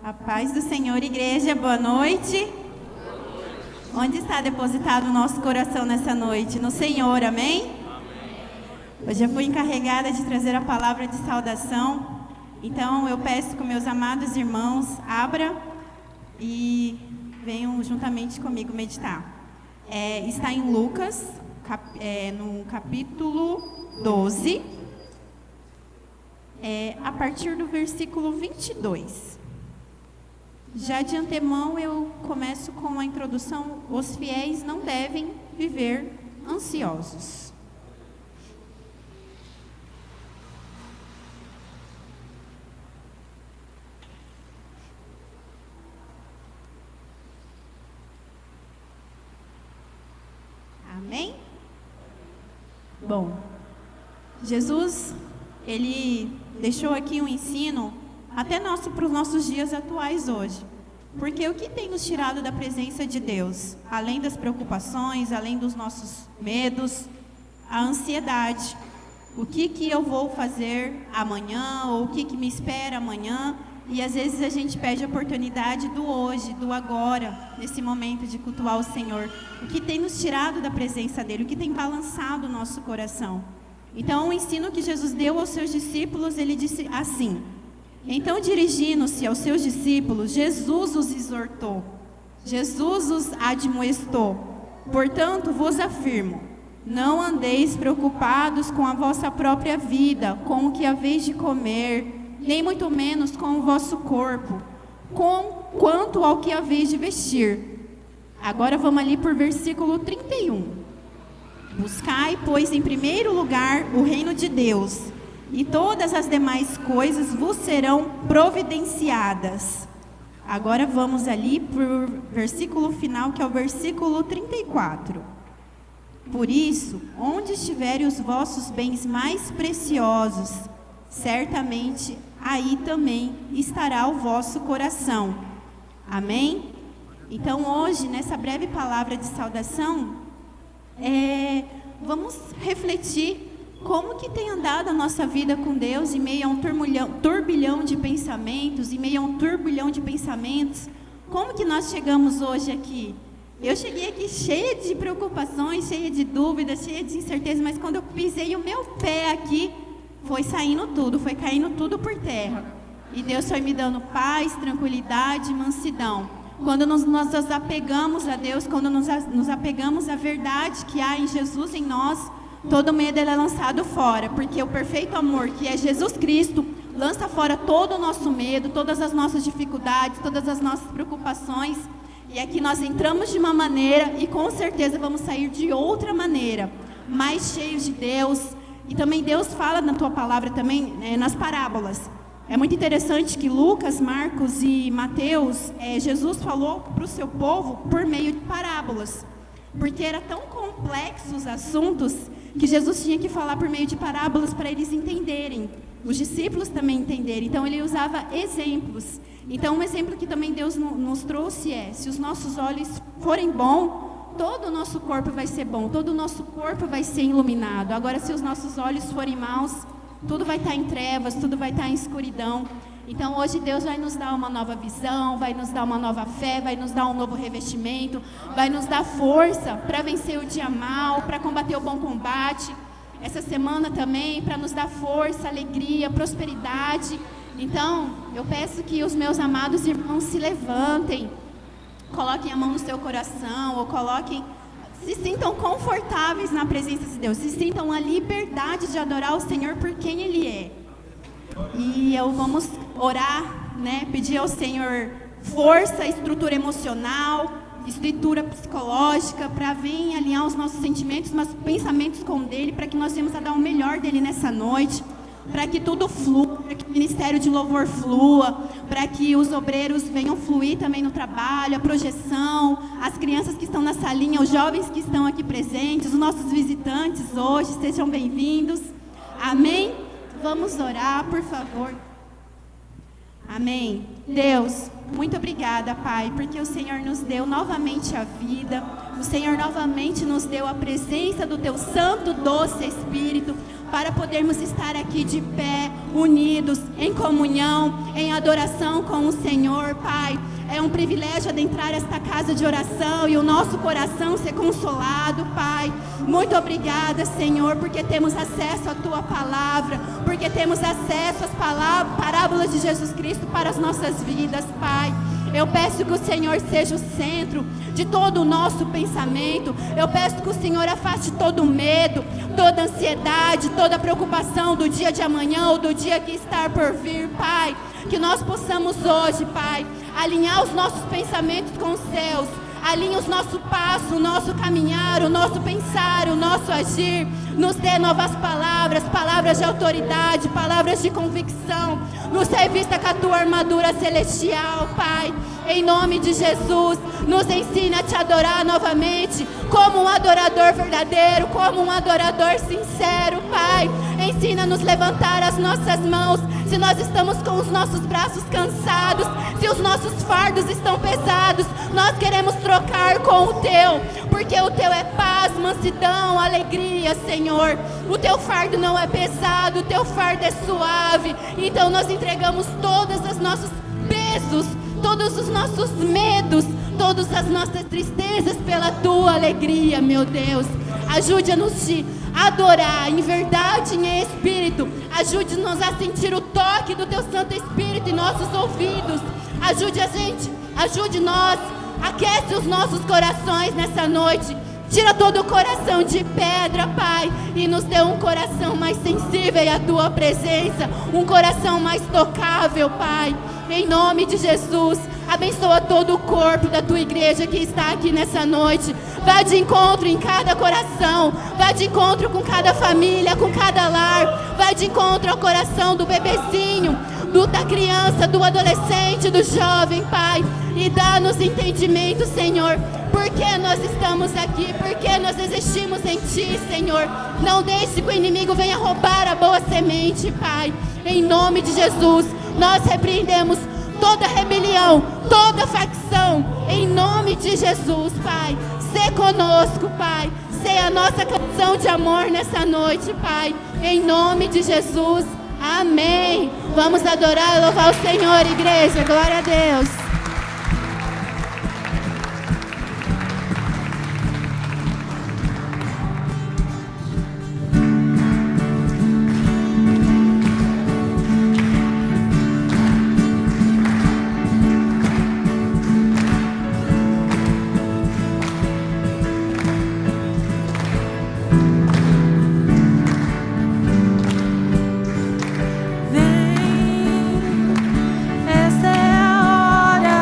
A paz do Senhor, igreja, boa noite. Onde está depositado o nosso coração nessa noite? No Senhor, amém? Hoje eu fui encarregada de trazer a palavra de saudação. Então eu peço que meus amados irmãos abram e venham juntamente comigo meditar. Está em Lucas, no capítulo 12, a partir do versículo 22. Já de antemão eu começo com a introdução: os fiéis não devem viver ansiosos. Amém? Bom, Jesus, ele deixou aqui um ensino até para os nossos dias atuais hoje. Porque o que tem nos tirado da presença de Deus? Além das preocupações, além dos nossos medos, a ansiedade. O que eu vou fazer amanhã, ou o que me espera amanhã? E às vezes a gente perde a oportunidade do hoje, do agora, nesse momento de cultuar o Senhor. O que tem nos tirado da presença dEle, o que tem balançado o nosso coração. Então o ensino que Jesus deu aos seus discípulos, ele disse assim: então, dirigindo-se aos seus discípulos, Jesus os exortou, Jesus os admoestou. Portanto, vos afirmo, não andeis preocupados com a vossa própria vida, com o que haveis de comer, nem muito menos com o vosso corpo, quanto ao que haveis de vestir. Agora vamos ali por versículo 31. Buscai, pois, em primeiro lugar o reino de Deus, e todas as demais coisas vos serão providenciadas. Agora vamos ali para o versículo final, que é o versículo 34. Por isso, onde estiverem os vossos bens mais preciosos, certamente aí também estará o vosso coração. Amém? Então hoje, nessa breve palavra de saudação, vamos refletir como que tem andado a nossa vida com Deus em meio a um turbilhão de pensamentos, em meio a um turbilhão de pensamentos. Como que nós chegamos hoje aqui? Eu cheguei aqui cheia de preocupações, cheia de dúvidas, cheia de incerteza, mas quando eu pisei o meu pé aqui, foi saindo tudo, foi caindo tudo por terra. E Deus foi me dando paz, tranquilidade, mansidão. Quando nós nos apegamos a Deus, quando nos apegamos à verdade que há em Jesus, em nós, todo medo ele é lançado fora, porque o perfeito amor, que é Jesus Cristo, lança fora todo o nosso medo, todas as nossas dificuldades, todas as nossas preocupações. E aqui nós entramos de uma maneira e com certeza vamos sair de outra maneira, mais cheios de Deus. E também Deus fala na tua palavra também, nas parábolas. É muito interessante que Lucas, Marcos e Mateus, Jesus falou para o seu povo por meio de parábolas, porque era tão complexos os assuntos que Jesus tinha que falar por meio de parábolas para eles entenderem, os discípulos também entenderem. Então ele usava exemplos. Então um exemplo que também Deus nos trouxe se os nossos olhos forem bons, todo o nosso corpo vai ser bom, todo o nosso corpo vai ser iluminado. Agora, se os nossos olhos forem maus, tudo vai estar em trevas, tudo vai estar em escuridão. Então hoje Deus vai nos dar uma nova visão, vai nos dar uma nova fé, vai nos dar um novo revestimento, vai nos dar força para vencer o dia mal, para combater o bom combate. Essa semana também para nos dar força, alegria, prosperidade. Então eu peço que os meus amados irmãos se levantem, coloquem a mão no seu coração, ou se sintam confortáveis na presença de Deus, se sintam a liberdade de adorar o Senhor por quem Ele é. E vamos orar, pedir ao Senhor força, estrutura emocional, estrutura psicológica, para vir alinhar os nossos sentimentos, nossos pensamentos com dele, para que nós venhamos a dar o melhor dele nessa noite, para que tudo flua, para que o ministério de louvor flua, para que os obreiros venham fluir também no trabalho, a projeção, as crianças que estão na salinha, os jovens que estão aqui presentes, os nossos visitantes hoje, sejam bem-vindos. Amém? Vamos orar, por favor. Amém. Deus, muito obrigada, Pai, porque o Senhor nos deu novamente a vida, o Senhor novamente nos deu a presença do Teu Santo, doce Espírito, para podermos estar aqui de pé, unidos, em comunhão, em adoração com o Senhor, Pai. É um privilégio adentrar esta casa de oração e o nosso coração ser consolado, Pai. Muito obrigada, Senhor, porque temos acesso à Tua palavra, porque temos acesso às parábolas de Jesus Cristo para as nossas vidas, Pai. Eu peço que o Senhor seja o centro de todo o nosso pensamento. Eu peço que o Senhor afaste todo o medo, toda a ansiedade, toda a preocupação do dia de amanhã ou do dia que está por vir, Pai. Que nós possamos hoje, Pai, alinhar os nossos pensamentos com os céus. Alinhe o nosso passo, o nosso caminhar, o nosso pensar, o nosso agir. Nos dê novas palavras, palavras de autoridade, palavras de convicção. Nos revista com a Tua armadura celestial, Pai. Em nome de Jesus, nos ensina a Te adorar novamente, como um adorador verdadeiro, como um adorador sincero, Pai. Ensina a nos levantar as nossas mãos, se nós estamos com os nossos braços cansados, se os nossos fardos estão pesados, nós queremos trocar com o Teu, porque o Teu é paz, mansidão, alegria, Senhor. O Teu fardo não é pesado, o Teu fardo é suave. Então nós entregamos todos os nossos pesos, todos os nossos medos, todas as nossas tristezas pela Tua alegria, meu Deus. Ajude-nos a Te adorar em verdade e em espírito. Ajude-nos a sentir o toque do Teu Santo Espírito em nossos ouvidos. Ajude a gente, ajude nós, aquece os nossos corações nessa noite. Tira todo o coração de pedra, Pai, e nos dê um coração mais sensível à Tua presença, um coração mais tocável, Pai. Em nome de Jesus, abençoa todo o corpo da Tua igreja que está aqui nessa noite. Vá de encontro em cada coração, vá de encontro com cada família, com cada lar. Vá de encontro ao coração do bebezinho, da criança, do adolescente, do jovem, Pai. E dá-nos entendimento, Senhor, por que nós estamos aqui, por que nós existimos em Ti, Senhor. Não deixe que o inimigo venha roubar a boa semente, Pai. Em nome de Jesus, nós repreendemos toda rebelião, toda facção, em nome de Jesus, Pai. Sê conosco, Pai. Sê a nossa canção de amor nessa noite, Pai. Em nome de Jesus, amém. Vamos adorar e louvar o Senhor, igreja. Glória a Deus. Essa é a hora.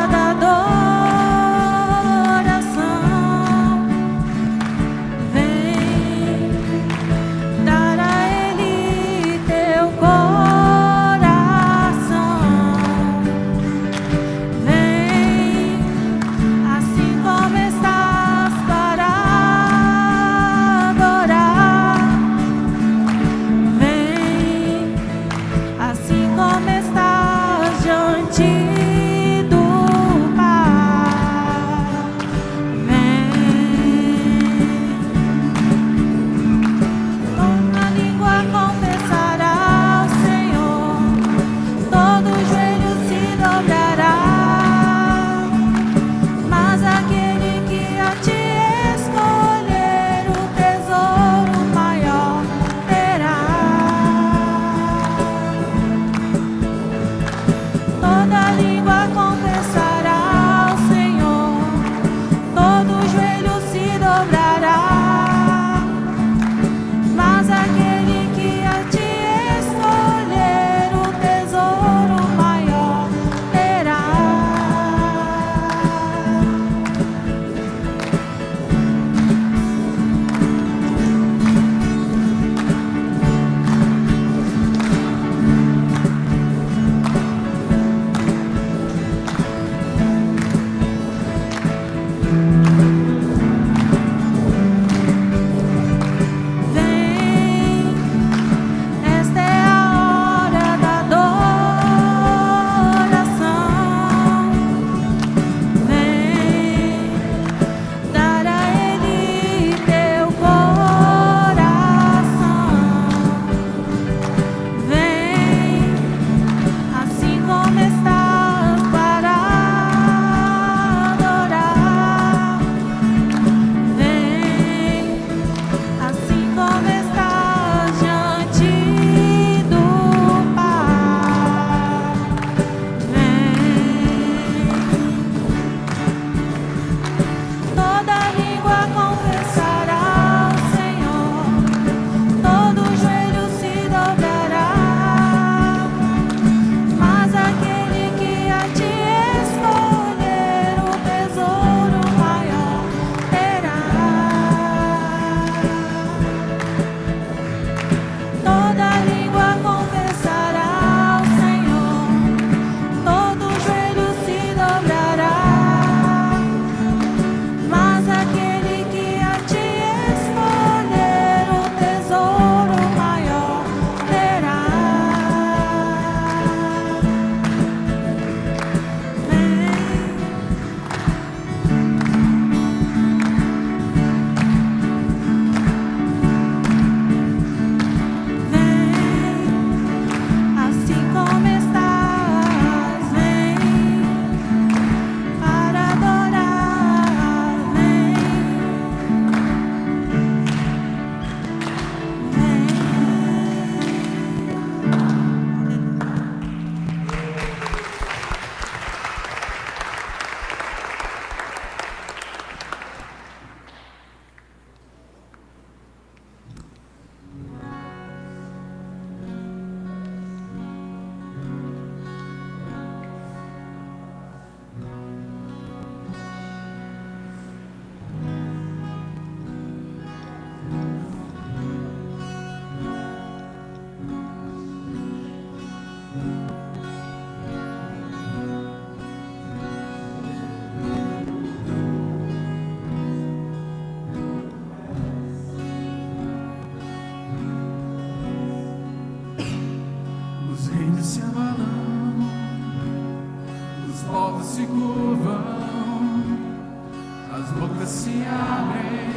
se abrem,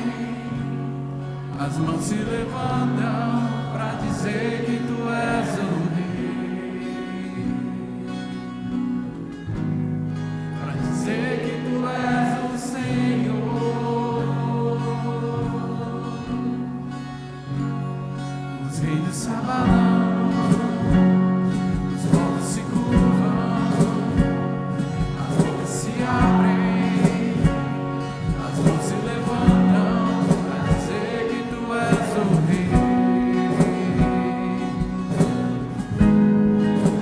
as mãos se levantam para dizer que tu és o Rei, para dizer que tu és o Senhor. Os reinos se abalam, os povos se curvam, as bocas se abrem, as mãos se levantam para dizer que tu és o Rei,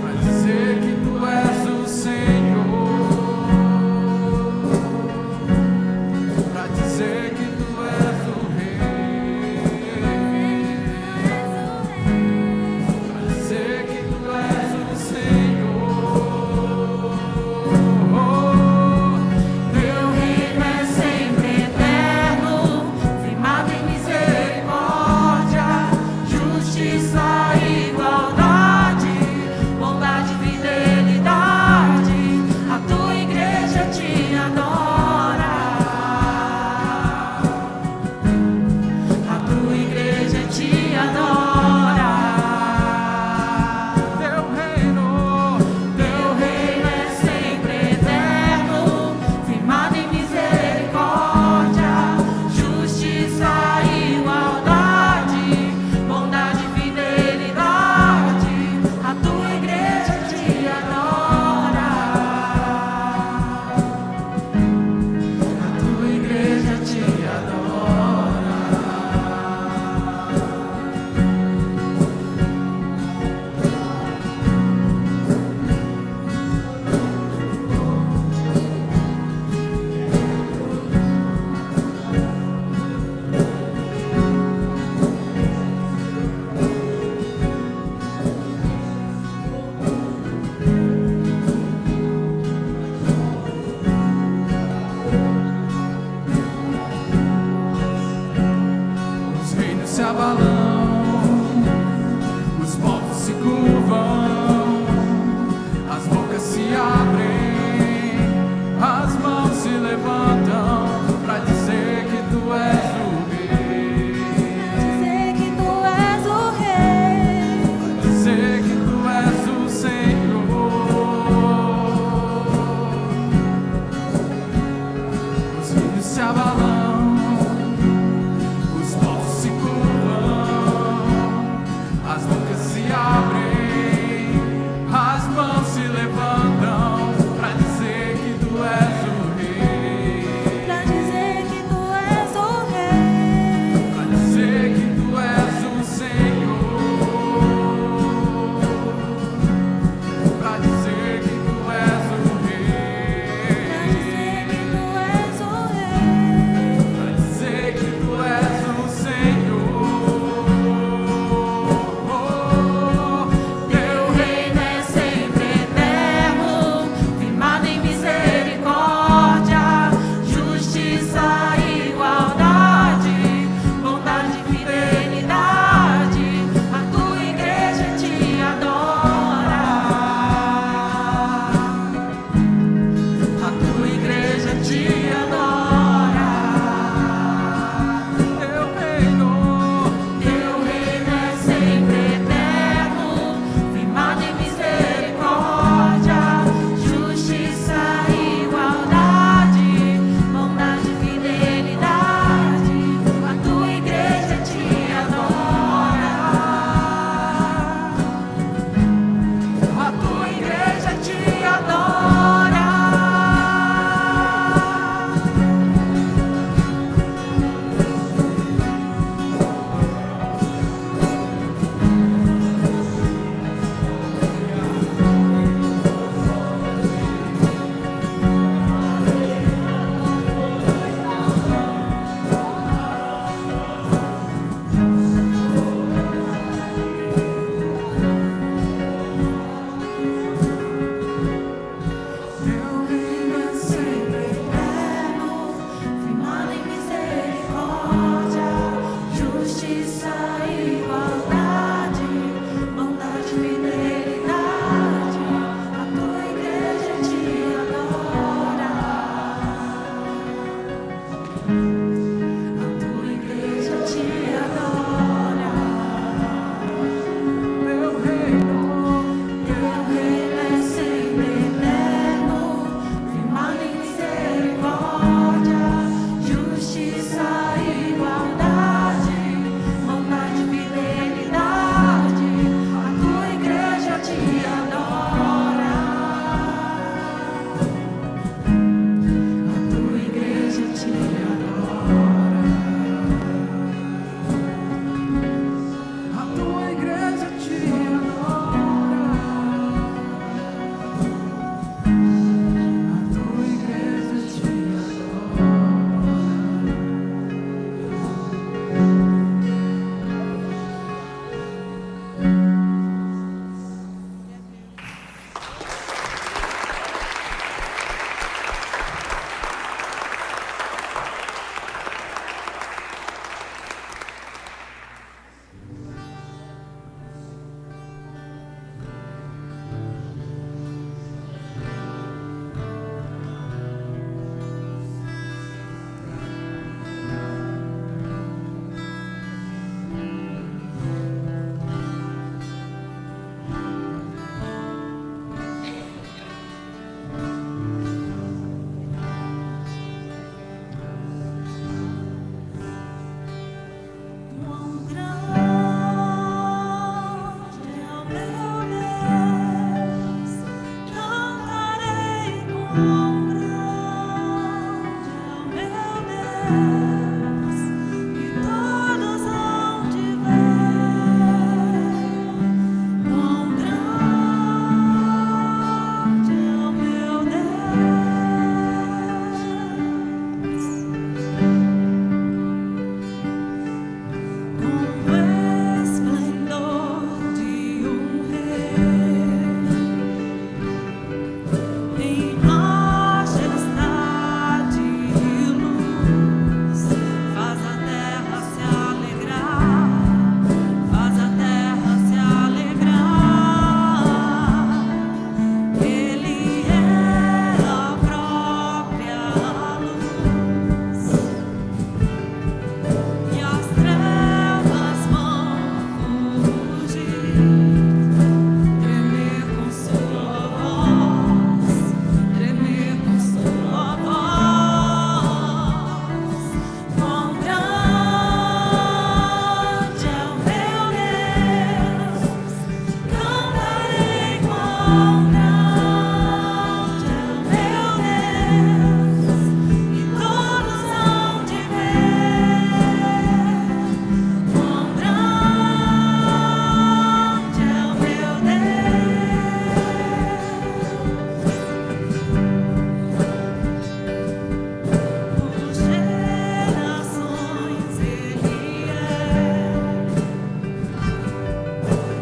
para dizer que tu és o Senhor, para dizer que tu és o Rei, para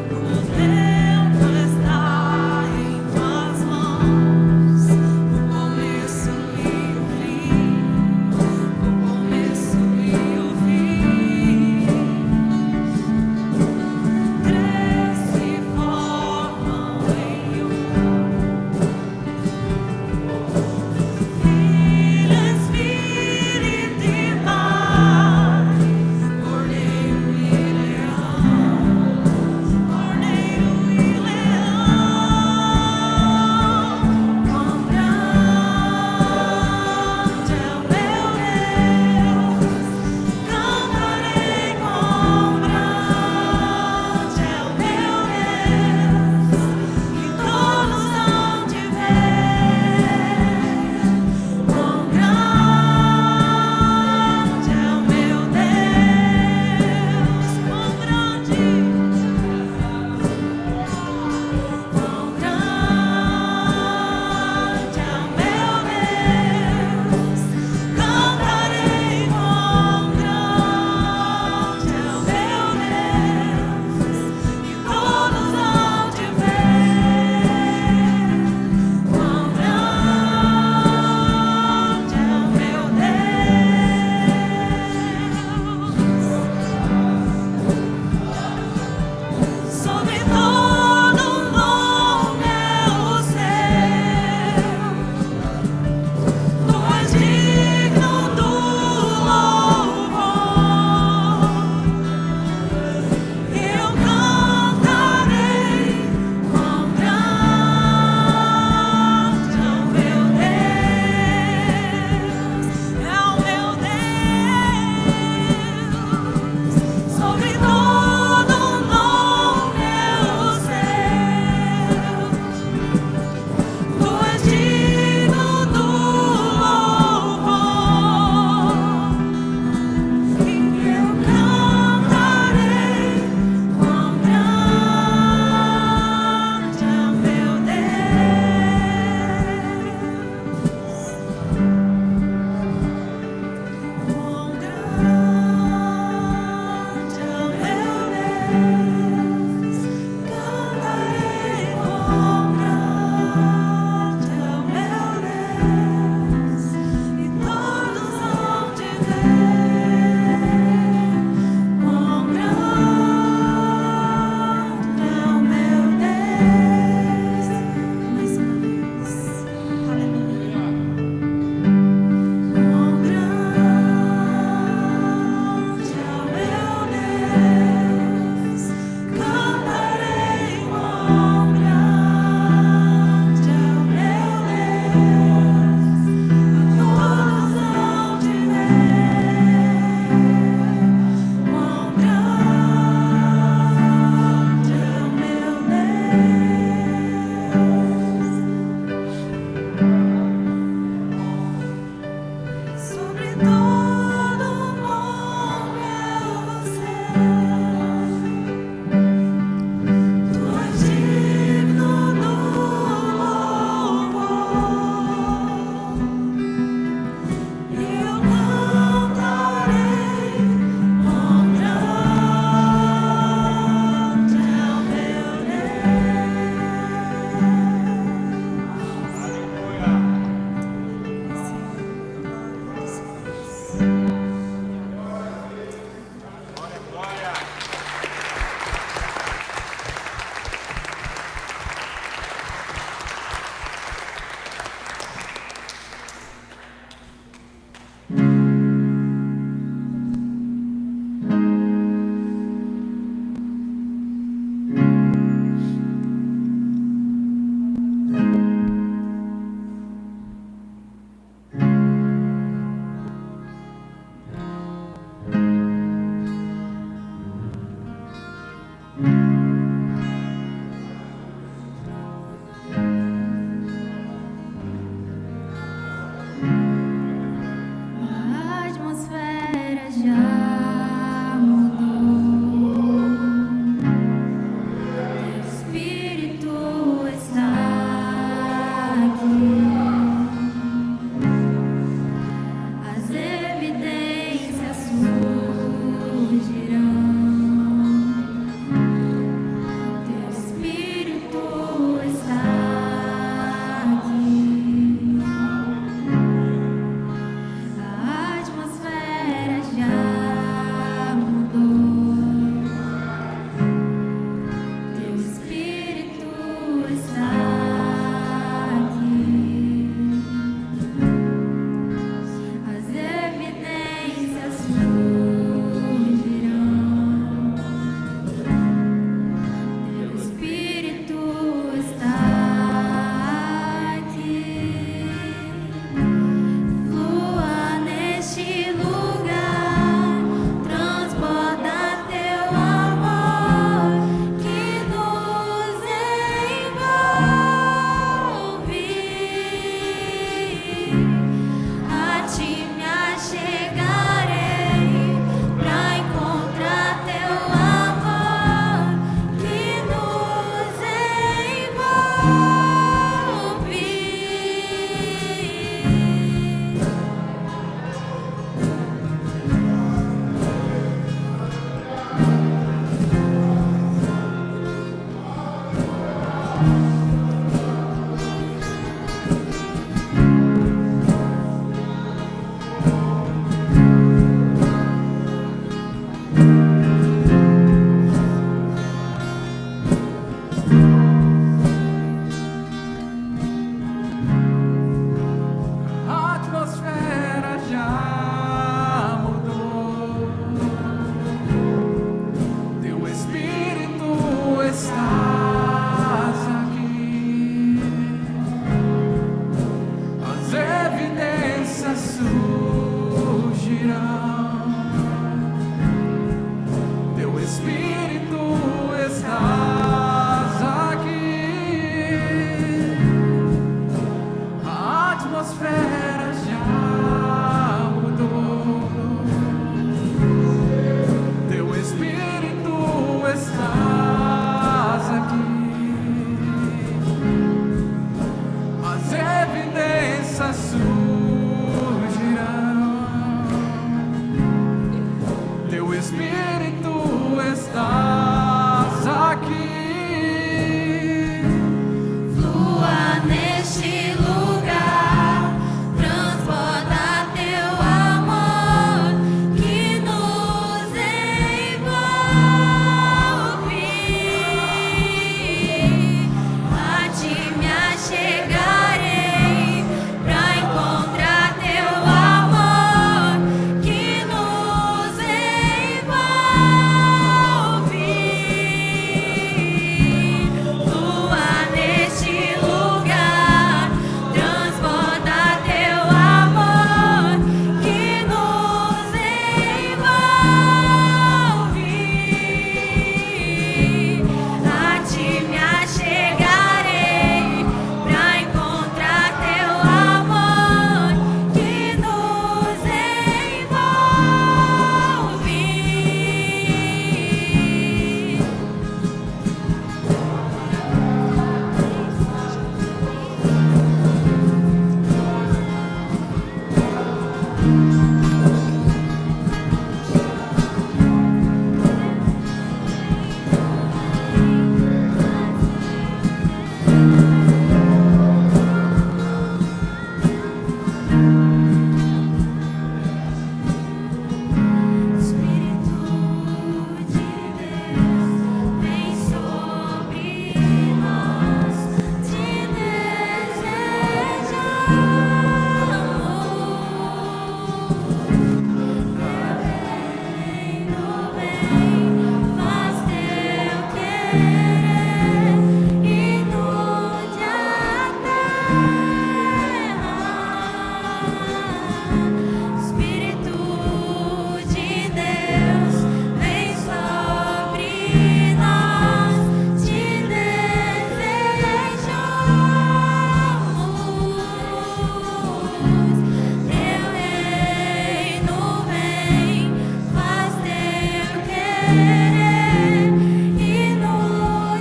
O tempo está em estás aqui, as evidências surgirão. Teu Espírito estás aqui, a atmosfera já mudou. Teu Espírito estás aqui, as evidências surgirão. Teu Espírito estás aqui. Flua neste lugar, transborda teu amor que nos envolve. A ti me achegarei pra encontrar teu amor que nos envolve. Flua neste lugar, transborda teu amor que nos envolve. A ti me achegarei pra encontrar teu amor que nos envolve. Espírito de Deus, vem sobre nós, te desejamos. Teu reino vem, faz teu querer, inunde a terra. Espírito de Deus, vem sobre nós, te desejamos. Teu reino vem, faz teu querer, inunde a terra.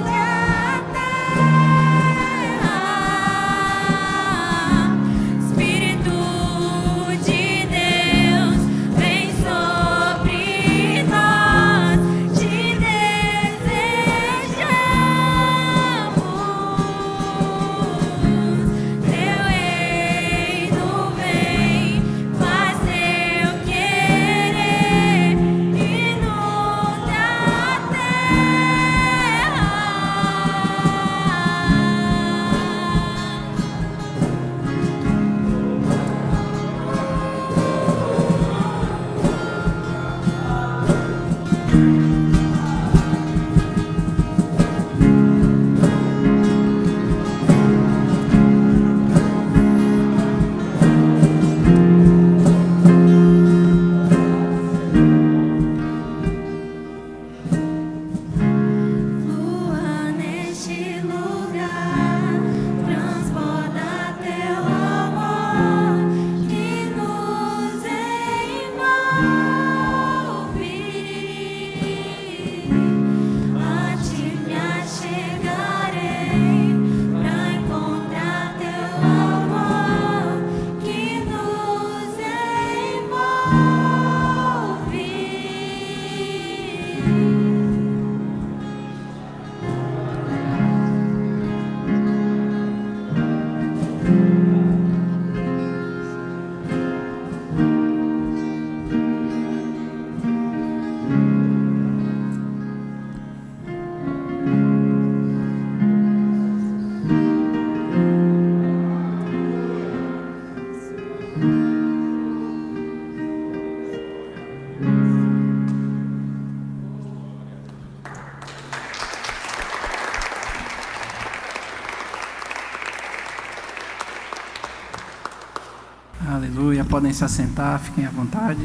Aleluia. Podem se assentar, fiquem à vontade.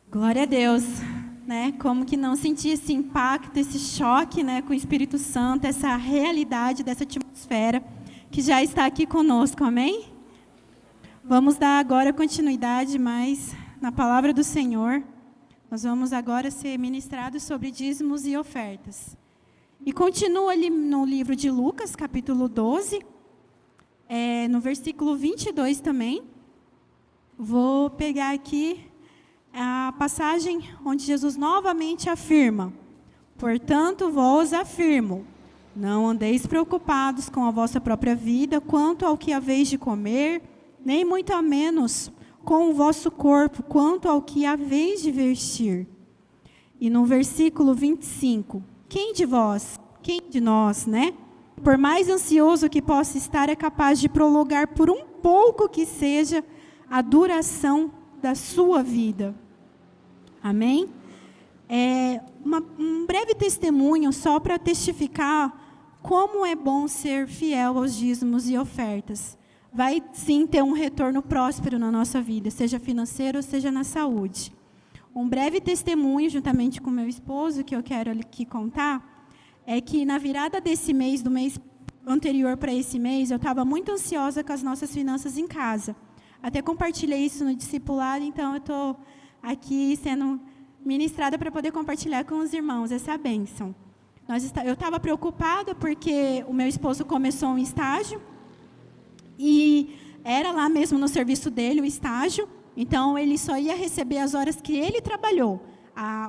Glória a Deus, né? Como que não sentir esse impacto, esse choque, né, com o Espírito Santo, essa realidade dessa atmosfera que já está aqui conosco, amém? Vamos dar agora continuidade mais na palavra do Senhor. Nós vamos agora ser ministrados sobre dízimos e ofertas. E continua ali no livro de Lucas, capítulo 12, no versículo 22 também. Vou pegar aqui a passagem onde Jesus novamente afirma: portanto, vos afirmo, não andeis preocupados com a vossa própria vida, quanto ao que haveis de comer, nem muito a menos com o vosso corpo, quanto ao que haveis de vestir. E no versículo 25, quem de nós, né? Por mais ansioso que possa estar, é capaz de prolongar por um pouco que seja a duração da sua vida. Amém? Um breve testemunho só para testificar como é bom ser fiel aos dízimos e ofertas. Vai sim ter um retorno próspero na nossa vida, seja financeiro ou seja na saúde. Um breve testemunho, juntamente com meu esposo, que eu quero aqui contar, é que na virada desse mês, do mês anterior para esse mês, eu estava muito ansiosa com as nossas finanças em casa. Até compartilhei isso no discipulado, então eu estou aqui sendo ministrada para poder compartilhar com os irmãos essa bênção. Eu estava preocupada porque o meu esposo começou um estágio e era lá mesmo no serviço dele o estágio, então ele só ia receber as horas que ele trabalhou.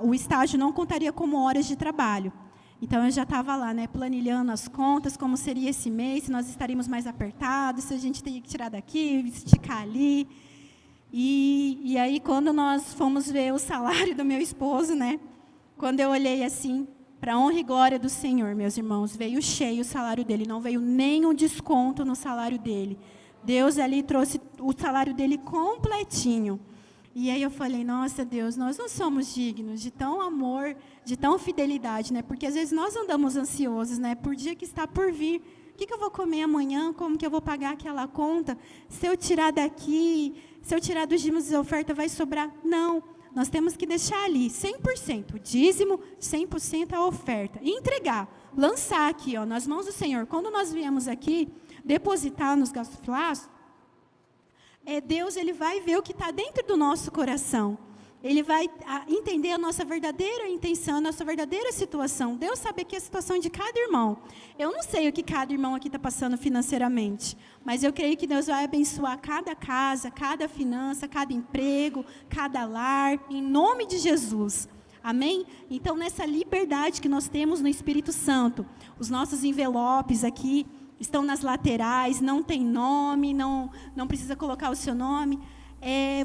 O estágio não contaria como horas de trabalho. Então eu já estava lá, né, planilhando as contas, como seria esse mês, se nós estaríamos mais apertados, se a gente teria que tirar daqui, esticar ali. E aí, quando nós fomos ver o salário do meu esposo, né, quando eu olhei assim, para a honra e glória do Senhor, meus irmãos, veio cheio o salário dele, não veio nenhum desconto no salário dele. Deus ali trouxe o salário dele completinho. E aí eu falei, nossa Deus, nós não somos dignos de tão amor, de tão fidelidade, né? Porque às vezes nós andamos ansiosos, né? Por dia que está por vir. O que eu vou comer amanhã? Como que eu vou pagar aquela conta? Se eu tirar daqui, se eu tirar dos dízimos e oferta, vai sobrar? Não, nós temos que deixar ali 100%, o dízimo, 100% a oferta. E entregar, lançar aqui, ó, nas mãos do Senhor. Quando nós viemos aqui, depositar nos gasofilados, Deus, ele vai ver o que está dentro do nosso coração. Ele vai entender a nossa verdadeira intenção, a nossa verdadeira situação. Deus sabe aqui a situação de cada irmão. Eu não sei o que cada irmão aqui está passando financeiramente, mas eu creio que Deus vai abençoar cada casa, cada finança, cada emprego, cada lar, em nome de Jesus. Amém? Então, nessa liberdade que nós temos no Espírito Santo, os nossos envelopes aqui estão nas laterais, não tem nome, não precisa colocar o seu nome.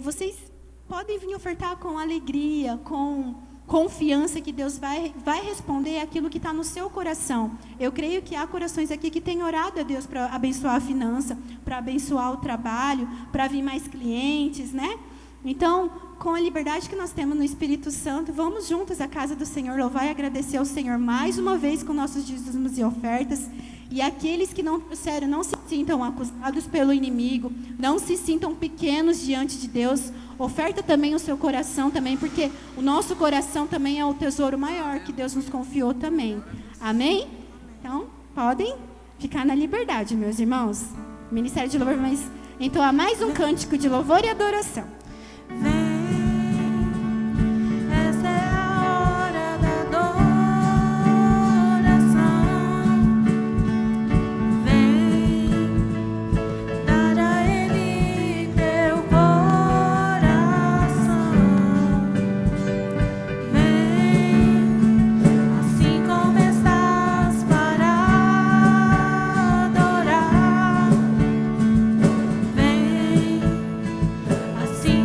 Vocês podem vir ofertar com alegria, com confiança que Deus vai responder aquilo que está no seu coração. Eu creio que há corações aqui que têm orado a Deus para abençoar a finança, para abençoar o trabalho, para vir mais clientes, né? Então, com a liberdade que nós temos no Espírito Santo, vamos juntos à casa do Senhor, louvar e agradecer ao Senhor mais uma vez com nossos dízimos e ofertas. E aqueles que não trouxeram, não se sintam acusados pelo inimigo, não se sintam pequenos diante de Deus. Oferta também o seu coração também, porque o nosso coração também é o tesouro maior que Deus nos confiou também. Amém? Então, podem ficar na liberdade, meus irmãos. O Ministério de Louvor vai entoar mais um cântico de louvor e adoração. Essa é a hora da adoração. Vem dar a Ele teu coração. Vem, assim como estás para adorar. Vem, assim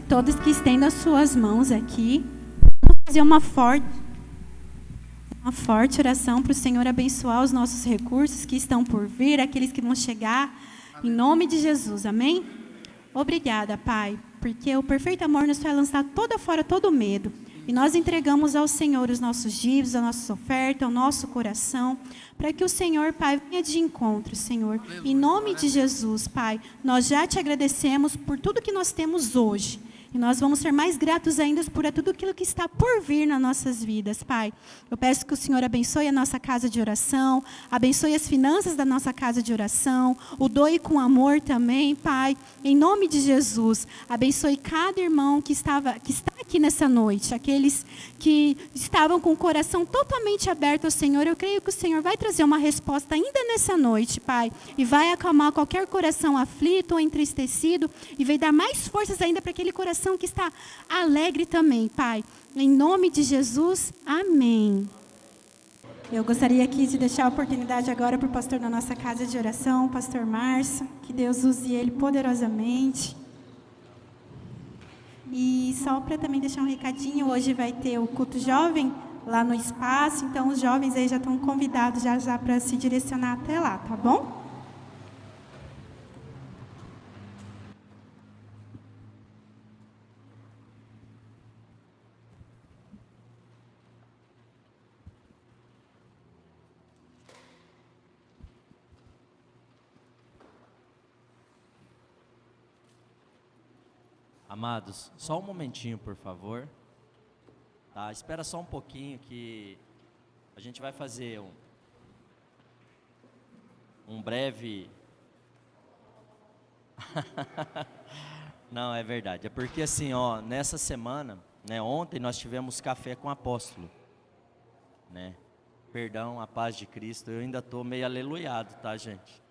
todos que estendam as suas mãos aqui. Vamos fazer uma forte oração para o Senhor abençoar os nossos recursos que estão por vir, aqueles que vão chegar, em nome de Jesus, amém? Obrigada, Pai, porque o perfeito amor nos faz lançar fora todo medo. E nós entregamos ao Senhor os nossos dívidos, a nossa oferta, o nosso coração, para que o Senhor, Pai, venha de encontro, Senhor. Em nome de Jesus, Pai, nós já te agradecemos por tudo que nós temos hoje. E nós vamos ser mais gratos ainda por tudo aquilo que está por vir nas nossas vidas, Pai. Eu peço que o Senhor abençoe a nossa casa de oração, abençoe as finanças da nossa casa de oração, o doe com amor também, Pai. Em nome de Jesus, abençoe cada irmão que está aqui nessa noite, aqueles que estavam com o coração totalmente aberto ao Senhor. Eu creio que o Senhor vai trazer uma resposta ainda nessa noite, Pai, e vai acalmar qualquer coração aflito ou entristecido, e vai dar mais forças ainda para aquele coração que está alegre também, Pai. Em nome de Jesus, amém. Eu gostaria aqui de deixar a oportunidade agora para o pastor da nossa casa de oração, o pastor Márcio, que Deus use ele poderosamente. E só para também deixar um recadinho, hoje vai ter o culto jovem lá no espaço, então os jovens aí já estão convidados já para se direcionar até lá, tá bom? Amados, só um momentinho, por favor. Tá, espera só um pouquinho que a gente vai fazer um breve... Não, é verdade. É porque assim, ó, nessa semana, né, ontem nós tivemos café com o apóstolo, né? Perdão, a paz de Cristo. Eu ainda tô meio aleluiado, tá, gente?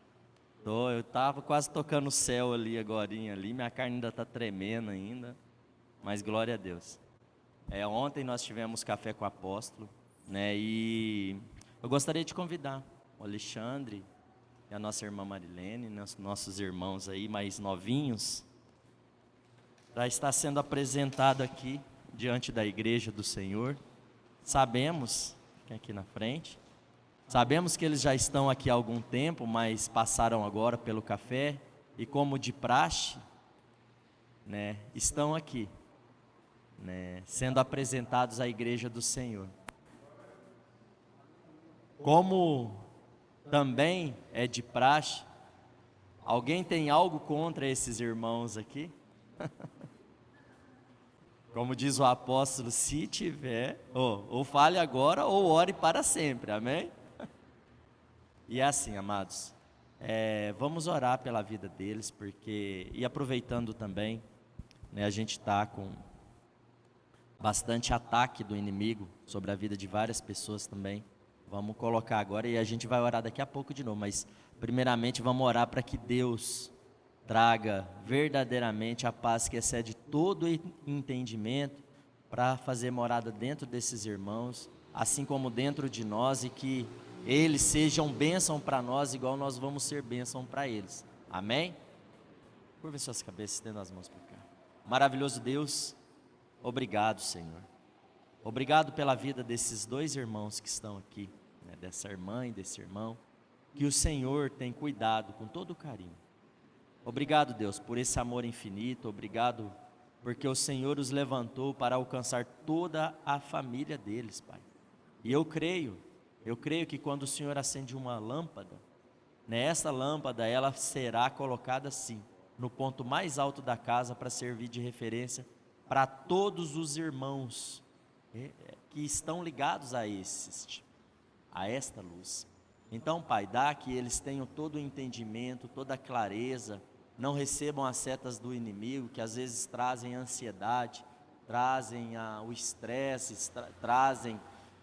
Eu estava quase tocando o céu ali agorinha ali, minha carne ainda está tremendo ainda, mas glória a Deus. Ontem nós tivemos café com o apóstolo, né, e eu gostaria de convidar o Alexandre e a nossa irmã Marilene, nossos irmãos aí mais novinhos, para estar sendo apresentado aqui diante da igreja do Senhor. Sabemos, aqui na frente, sabemos que eles já estão aqui há algum tempo, mas passaram agora pelo café e, como de praxe, né, estão aqui, né, sendo apresentados à igreja do Senhor. Como também é de praxe, alguém tem algo contra esses irmãos aqui? Como diz o apóstolo, se tiver, ou fale agora ou ore para sempre, amém? E é assim, amados, vamos orar pela vida deles, porque, e aproveitando também, né, a gente está com bastante ataque do inimigo sobre a vida de várias pessoas também. Vamos colocar agora e a gente vai orar daqui a pouco de novo, mas primeiramente vamos orar para que Deus traga verdadeiramente a paz que excede todo entendimento, para fazer morada dentro desses irmãos, assim como dentro de nós, e que eles sejam bênção para nós, igual nós vamos ser bênção para eles. Amém? Curva suas cabeças, estenda as mãos para cá. Maravilhoso Deus, obrigado, Senhor. Obrigado pela vida desses dois irmãos que estão aqui, né, dessa irmã e desse irmão, que o Senhor tem cuidado com todo carinho. Obrigado, Deus, por esse amor infinito. Obrigado porque o Senhor os levantou para alcançar toda a família deles, Pai. E eu creio que quando o Senhor acende uma lâmpada, né, essa lâmpada ela será colocada assim, no ponto mais alto da casa, para servir de referência para todos os irmãos que estão ligados a esta luz. Então, Pai, dá que eles tenham todo o entendimento, toda a clareza, não recebam as setas do inimigo, que às vezes trazem ansiedade, trazem o estresse, trazem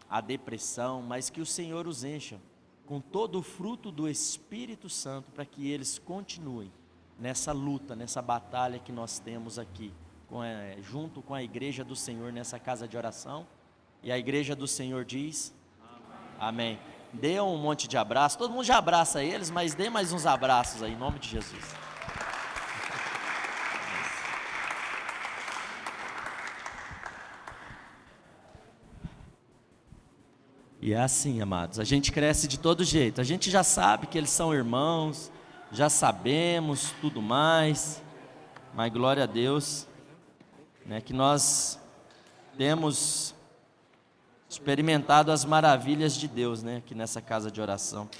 a depressão, mas que o Senhor os encha com todo o fruto do Espírito Santo, para que eles continuem nessa luta, nessa batalha que nós temos aqui, junto com a igreja do Senhor, nessa casa de oração. E a igreja do Senhor diz: amém. Dê um monte de abraço, todo mundo já abraça eles, mas dê mais uns abraços aí, em nome de Jesus. E é assim, amados, a gente cresce de todo jeito. A gente já sabe que eles são irmãos, já sabemos tudo mais, mas glória a Deus, né, que nós temos experimentado as maravilhas de Deus, né, aqui nessa casa de oração.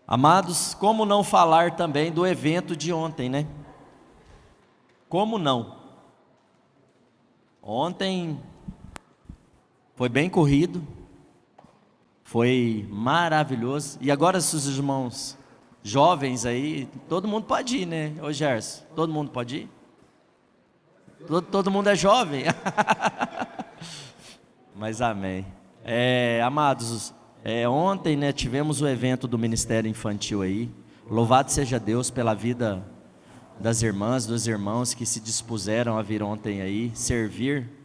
Amados, como não falar também do evento de ontem, né? Como não? Ontem foi bem corrido, foi maravilhoso. E agora, se os irmãos jovens aí, todo mundo pode ir, né? Ô Gerson, todo mundo pode ir? Todo mundo é jovem. Mas amém. Amados, ontem, né, tivemos o evento do Ministério Infantil aí. Louvado seja Deus pela vida das irmãs, dos irmãos que se dispuseram a vir ontem aí, servir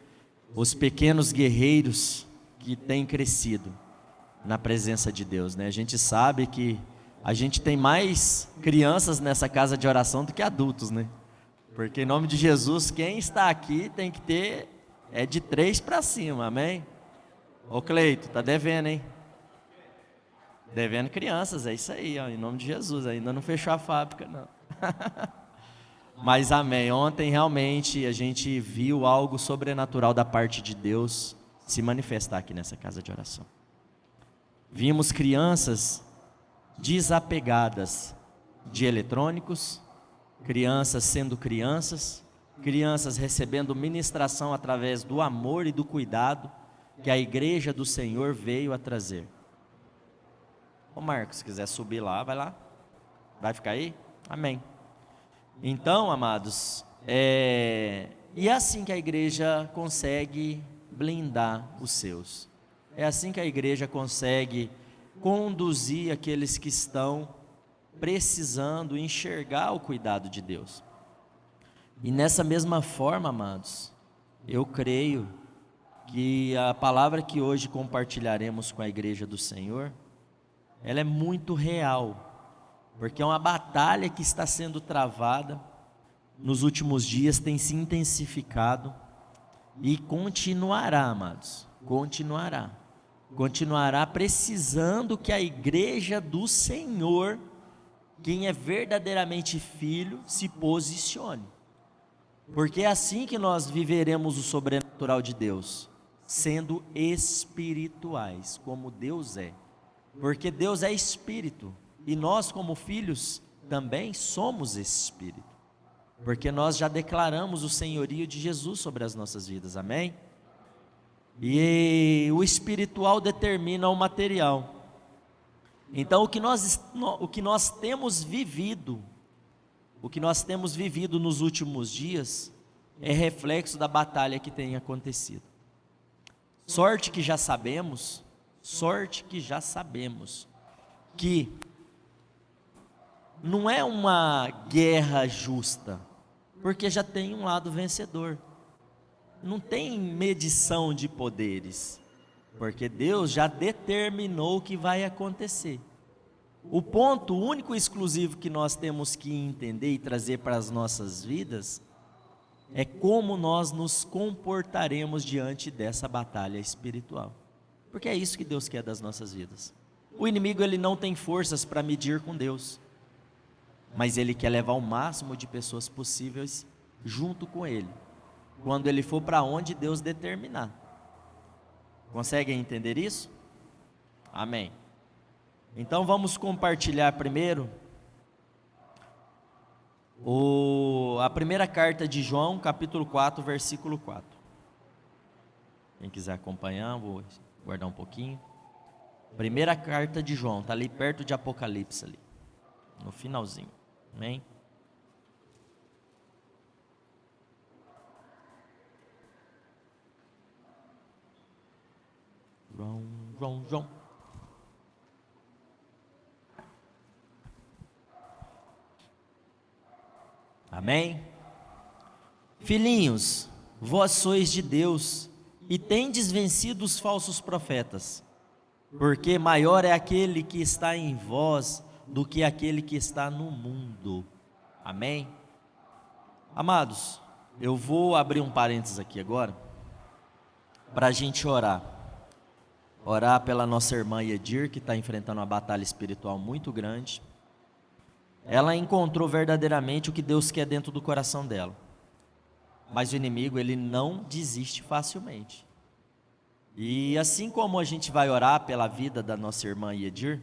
os pequenos guerreiros que têm crescido na presença de Deus, né? A gente sabe que a gente tem mais crianças nessa casa de oração do que adultos, né? Porque em nome de Jesus, quem está aqui tem que ter, de 3 para cima, amém? Ô Cleito, tá devendo, hein? Devendo crianças, é isso aí, ó, em nome de Jesus, ainda não fechou a fábrica, não. Mas amém, ontem realmente a gente viu algo sobrenatural da parte de Deus se manifestar aqui nessa casa de oração. Vimos crianças desapegadas de eletrônicos, crianças sendo crianças, crianças recebendo ministração através do amor e do cuidado que a igreja do Senhor veio a trazer. Ô Marcos, se quiser subir lá, vai lá. Vai ficar aí? Amém. Então, amados, e é assim que a igreja consegue blindar os seus. É assim que a igreja consegue conduzir aqueles que estão precisando enxergar o cuidado de Deus. E nessa mesma forma, amados, eu creio que a palavra que hoje compartilharemos com a igreja do Senhor, ela é muito real, porque é uma batalha que está sendo travada nos últimos dias, tem se intensificado e continuará, amados, continuará precisando que a igreja do Senhor, quem é verdadeiramente filho, se posicione, porque é assim que nós viveremos o sobrenatural de Deus, sendo espirituais, como Deus é, porque Deus é espírito, e nós como filhos também somos espírito, porque nós já declaramos o senhorio de Jesus sobre as nossas vidas, amém? E o espiritual determina o material. Então o que nós temos vivido nos últimos dias é reflexo da batalha que tem acontecido. Sorte que já sabemos que não é uma guerra justa, porque já tem um lado vencedor. Não tem medição de poderes, porque Deus já determinou o que vai acontecer. O ponto único e exclusivo que nós temos que entender e trazer para as nossas vidas é como nós nos comportaremos diante dessa batalha espiritual, porque é isso que Deus quer das nossas vidas. O inimigo, ele não tem forças para medir com Deus, mas ele quer levar o máximo de pessoas possíveis junto com ele, quando ele for para onde Deus determinar. Conseguem entender isso? Amém. Então vamos compartilhar primeiro a primeira carta de João, capítulo 4, versículo 4. Quem quiser acompanhar, vou guardar um pouquinho. Primeira carta de João, está ali perto de Apocalipse, ali, no finalzinho. Amém? João. Amém? Filhinhos, vós sois de Deus e tendes vencido os falsos profetas, porque maior é aquele que está em vós do que aquele que está no mundo. Amém? Amados, eu vou abrir um parênteses aqui agora. para a gente orar. Orar pela nossa irmã Edir, que está enfrentando uma batalha espiritual muito grande. Ela encontrou verdadeiramente o que Deus quer dentro do coração dela. Mas o inimigo, ele não desiste facilmente. E assim como a gente vai orar pela vida da nossa irmã Edir,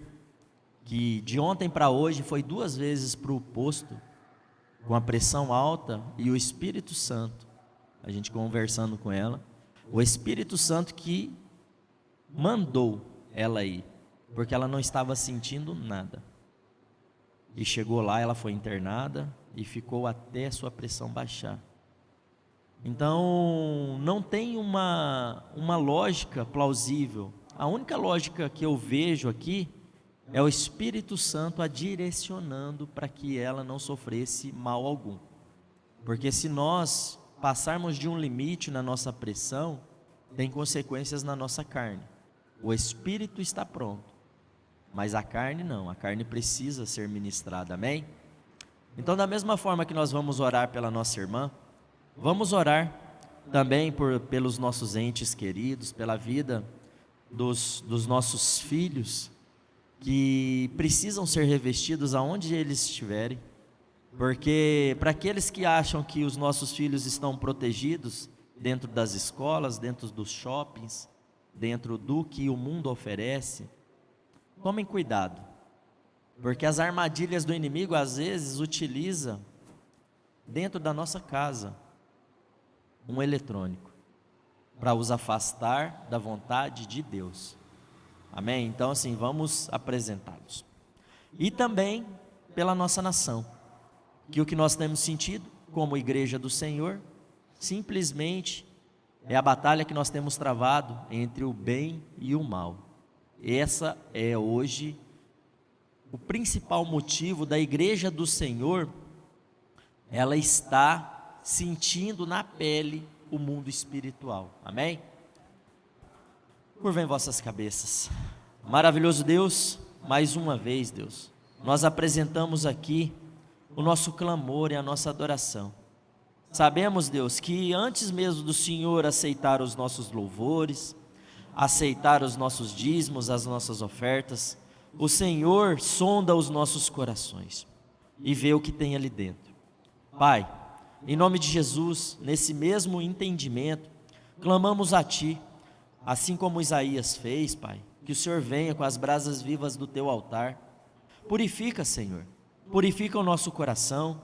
que de ontem para hoje foi 2 vezes para o posto, com a pressão alta, e o Espírito Santo, a gente conversando com ela, o Espírito Santo que mandou ela ir, porque ela não estava sentindo nada. E chegou lá, ela foi internada e ficou até sua pressão baixar. Então, não tem uma lógica plausível. A única lógica que eu vejo aqui é o Espírito Santo a direcionando para que ela não sofresse mal algum. Porque se nós passarmos de um limite na nossa pressão, tem consequências na nossa carne. O Espírito está pronto, mas a carne não, a carne precisa ser ministrada, amém? Então, da mesma forma que nós vamos orar pela nossa irmã, vamos orar também pelos nossos entes queridos, pela vida dos nossos filhos, que precisam ser revestidos aonde eles estiverem, porque para aqueles que acham que os nossos filhos estão protegidos dentro das escolas, dentro dos shoppings, dentro do que o mundo oferece, tomem cuidado, porque as armadilhas do inimigo às vezes utiliza dentro da nossa casa um eletrônico para os afastar da vontade de Deus. Amém? Então assim, vamos apresentá-los. E também pela nossa nação, que o que nós temos sentido como igreja do Senhor, simplesmente é a batalha que nós temos travado entre o bem e o mal. Essa é hoje o principal motivo da igreja do Senhor, ela está sentindo na pele o mundo espiritual. Amém? Curvem vossas cabeças. Maravilhoso Deus, mais uma vez, Deus, nós apresentamos aqui o nosso clamor e a nossa adoração. Sabemos, Deus, que antes mesmo do Senhor aceitar os nossos louvores, aceitar os nossos dízimos, as nossas ofertas, o Senhor sonda os nossos corações e vê o que tem ali dentro. Pai, em nome de Jesus, nesse mesmo entendimento, clamamos a Ti, assim como Isaías fez, Pai, que o Senhor venha com as brasas vivas do Teu altar. Purifica, Senhor, purifica o nosso coração,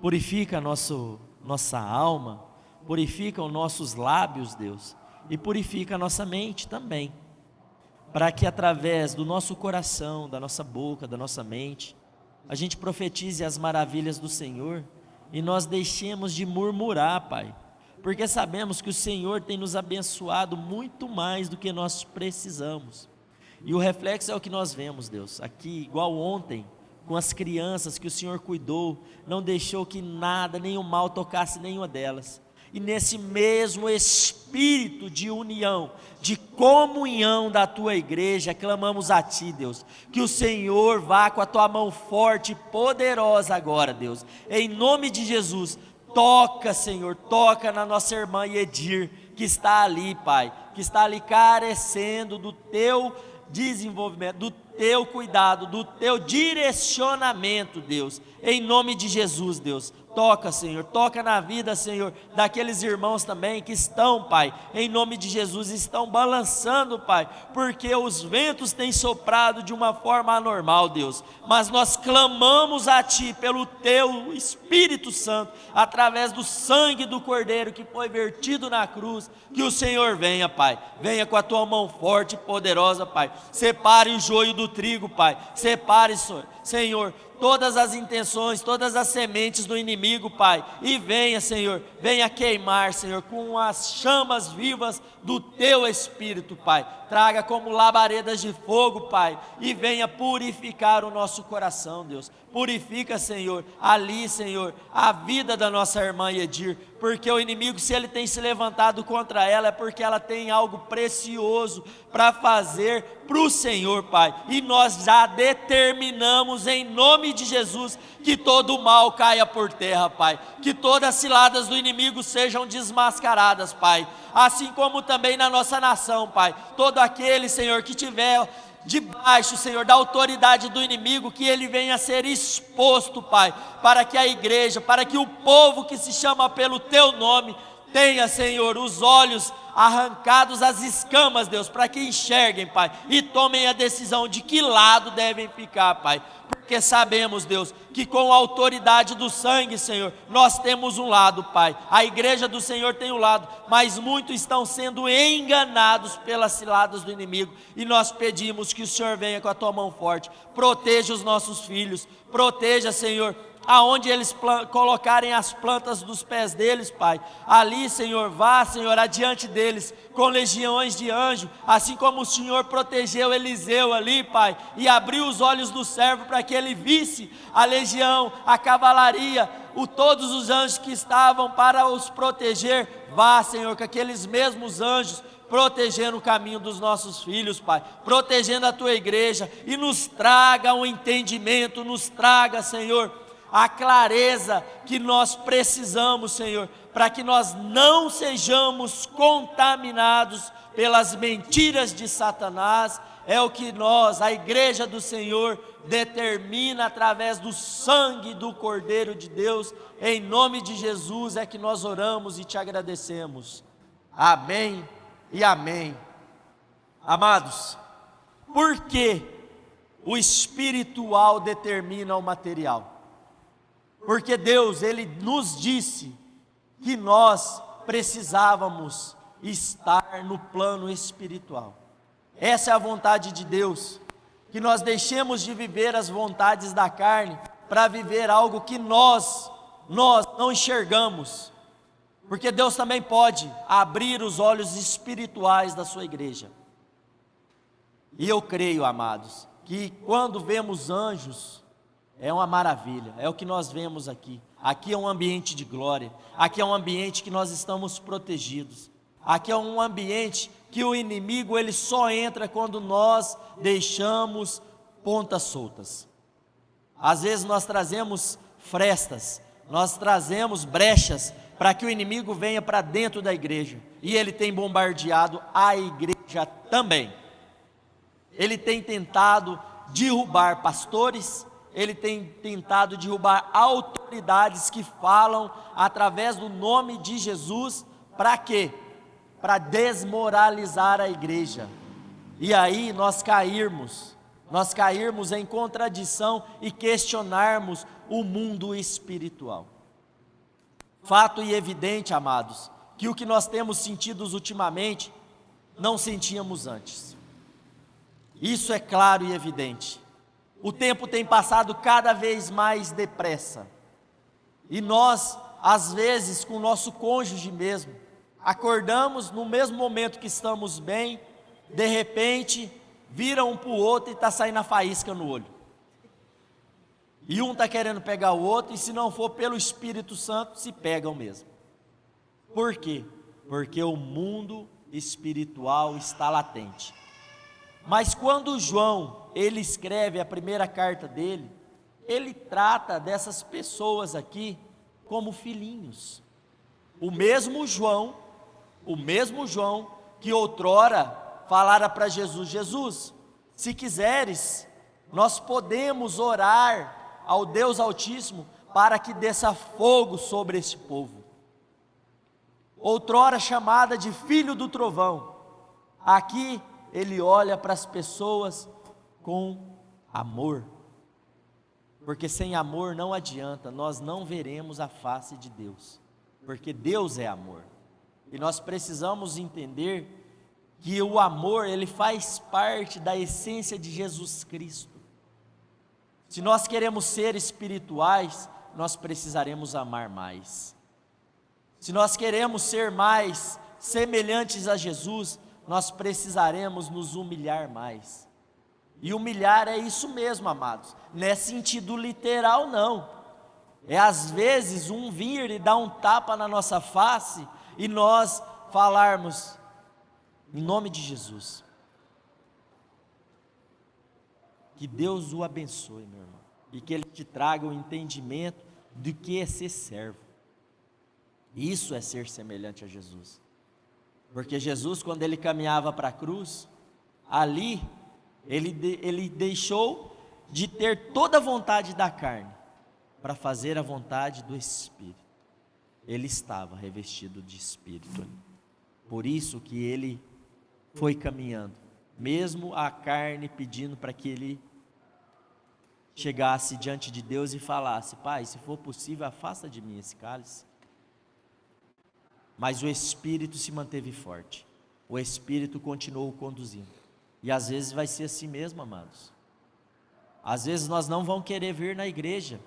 purifica nossa alma, purifica os nossos lábios, Deus, e purifica a nossa mente também, para que através do nosso coração, da nossa boca, da nossa mente, a gente profetize as maravilhas do Senhor e nós deixemos de murmurar, Pai, porque sabemos que o Senhor tem nos abençoado muito mais do que nós precisamos. E o reflexo é o que nós vemos, Deus, aqui igual ontem, com as crianças que o Senhor cuidou, não deixou que nada, nenhum mal tocasse nenhuma delas. E nesse mesmo espírito de união, de comunhão da Tua igreja, clamamos a Ti, Deus, que o Senhor vá com a Tua mão forte e poderosa agora, Deus, em nome de Jesus. Toca, Senhor, toca na nossa irmã Edir, que está ali, Pai, que está ali carecendo do Teu desenvolvimento, do Teu cuidado, do Teu direcionamento, Deus, em nome de Jesus, Deus. Toca, Senhor, toca na vida, Senhor, daqueles irmãos também que estão, Pai, em nome de Jesus, estão balançando, Pai, porque os ventos têm soprado de uma forma anormal, Deus, mas nós clamamos a Ti pelo Teu Espírito Santo, através do sangue do Cordeiro que foi vertido na cruz, que o Senhor venha, Pai, venha com a Tua mão forte e poderosa, Pai, separe o joio do trigo, Pai, separe, Senhor, todas as intenções, todas as sementes do inimigo, Pai, e venha, Senhor, venha queimar, Senhor, com as chamas vivas do Teu Espírito, Pai, traga como labaredas de fogo, Pai, e venha purificar o nosso coração, Deus, Purifica, Senhor, ali, Senhor, a vida da nossa irmã Edir, porque o inimigo, se ele tem se levantado contra ela, é porque ela tem algo precioso para fazer para o Senhor, Pai. E nós já determinamos em nome de Jesus que todo o mal caia por terra, Pai. Que todas as ciladas do inimigo sejam desmascaradas, Pai. Assim como também na nossa nação, Pai. Todo aquele, Senhor, que tiver debaixo, Senhor, da autoridade do inimigo, que ele venha a ser exposto, Pai, para que a igreja, para que o povo que se chama pelo Teu nome, tenha, Senhor, os olhos arrancados, as escamas, Deus, para que enxerguem, Pai, e tomem a decisão de que lado devem ficar, Pai, porque sabemos, Deus, que com a autoridade do sangue, Senhor, nós temos um lado, Pai, a igreja do Senhor tem um lado, mas muitos estão sendo enganados pelas ciladas do inimigo, e nós pedimos que o Senhor venha com a Tua mão forte, proteja os nossos filhos, proteja, Senhor, aonde eles colocarem as plantas dos pés deles, Pai, ali, Senhor, vá, Senhor, adiante deles, com legiões de anjos, assim como o Senhor protegeu Eliseu ali, Pai, e abriu os olhos do servo para que ele visse a legião, a cavalaria, todos os anjos que estavam para os proteger, vá, Senhor, com aqueles mesmos anjos, protegendo o caminho dos nossos filhos, Pai, protegendo a Tua igreja, e nos traga um entendimento, nos traga, Senhor, a clareza que nós precisamos, Senhor, para que nós não sejamos contaminados pelas mentiras de Satanás, é o que nós, a igreja do Senhor, determina através do sangue do Cordeiro de Deus, em nome de Jesus é que nós oramos e Te agradecemos, amém e amém. Amados, por que o espiritual determina o material? Porque Deus, Ele nos disse que nós precisávamos estar no plano espiritual. Essa é a vontade de Deus, que nós deixemos de viver as vontades da carne, para viver algo que nós não enxergamos. Porque Deus também pode abrir os olhos espirituais da sua igreja. E eu creio, amados, que quando vemos anjos, é uma maravilha, é o que nós vemos aqui. Aqui é um ambiente de glória, aqui é um ambiente que nós estamos protegidos, aqui é um ambiente que o inimigo ele só entra quando nós deixamos pontas soltas. Às vezes nós trazemos frestas, nós trazemos brechas para que o inimigo venha para dentro da igreja, e ele tem bombardeado a igreja também. Ele tem tentado derrubar pastores, ele tem tentado derrubar autoridades que falam através do nome de Jesus, para quê? Para desmoralizar a igreja, e aí nós cairmos em contradição e questionarmos o mundo espiritual. Fato e evidente, amados, que o que nós temos sentido ultimamente, não sentíamos antes, isso é claro e evidente. O tempo tem passado cada vez mais depressa, e nós, às vezes, com o nosso cônjuge mesmo, acordamos no mesmo momento que estamos bem, de repente, vira um para o outro e está saindo a faísca no olho, e um está querendo pegar o outro, e se não for pelo Espírito Santo, se pegam mesmo. Por quê? Porque o mundo espiritual está latente. Mas quando João, ele escreve a primeira carta dele, ele trata dessas pessoas aqui como filhinhos. O mesmo João que outrora falara para Jesus: Jesus, se quiseres, nós podemos orar ao Deus Altíssimo para que desça fogo sobre esse povo. Outrora chamada de filho do trovão, aqui ele olha para as pessoas com amor, porque sem amor não adianta, nós não veremos a face de Deus, porque Deus é amor, e nós precisamos entender que o amor, ele faz parte da essência de Jesus Cristo. Se nós queremos ser espirituais, nós precisaremos amar mais. Se nós queremos ser mais semelhantes a Jesus, nós precisaremos nos humilhar mais. E humilhar é isso mesmo, amados. Não é sentido literal, não. É às vezes um vir e dar um tapa na nossa face e nós falarmos em nome de Jesus. Que Deus o abençoe, meu irmão, e que Ele te traga o entendimento do que é ser servo. Isso é ser semelhante a Jesus. Porque Jesus, quando Ele caminhava para a cruz, ali ele deixou de ter toda a vontade da carne para fazer a vontade do Espírito. Ele estava revestido de Espírito ali. Por isso que Ele foi caminhando, mesmo a carne pedindo para que Ele chegasse diante de Deus e falasse: Pai, se for possível, afasta de mim esse cálice. Mas o Espírito se manteve forte, o Espírito continuou conduzindo. E às vezes vai ser assim mesmo, amados. Às vezes nós não vamos querer vir na igreja,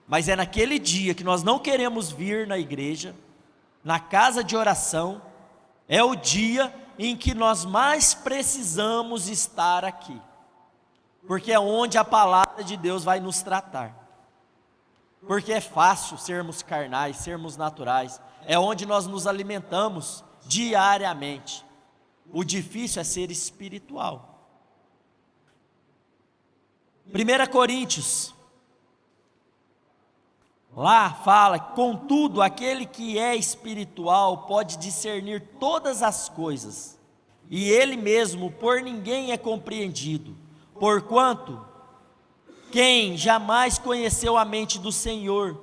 mas é naquele dia que nós não queremos vir na igreja, na casa de oração, é o dia em que nós mais precisamos estar aqui, porque é onde a palavra de Deus vai nos tratar. Porque é fácil sermos carnais, sermos naturais, é onde nós nos alimentamos diariamente. O difícil é ser espiritual. 1 Coríntios, lá fala: contudo, aquele que é espiritual pode discernir todas as coisas, e ele mesmo por ninguém é compreendido, porquanto quem jamais conheceu a mente do Senhor,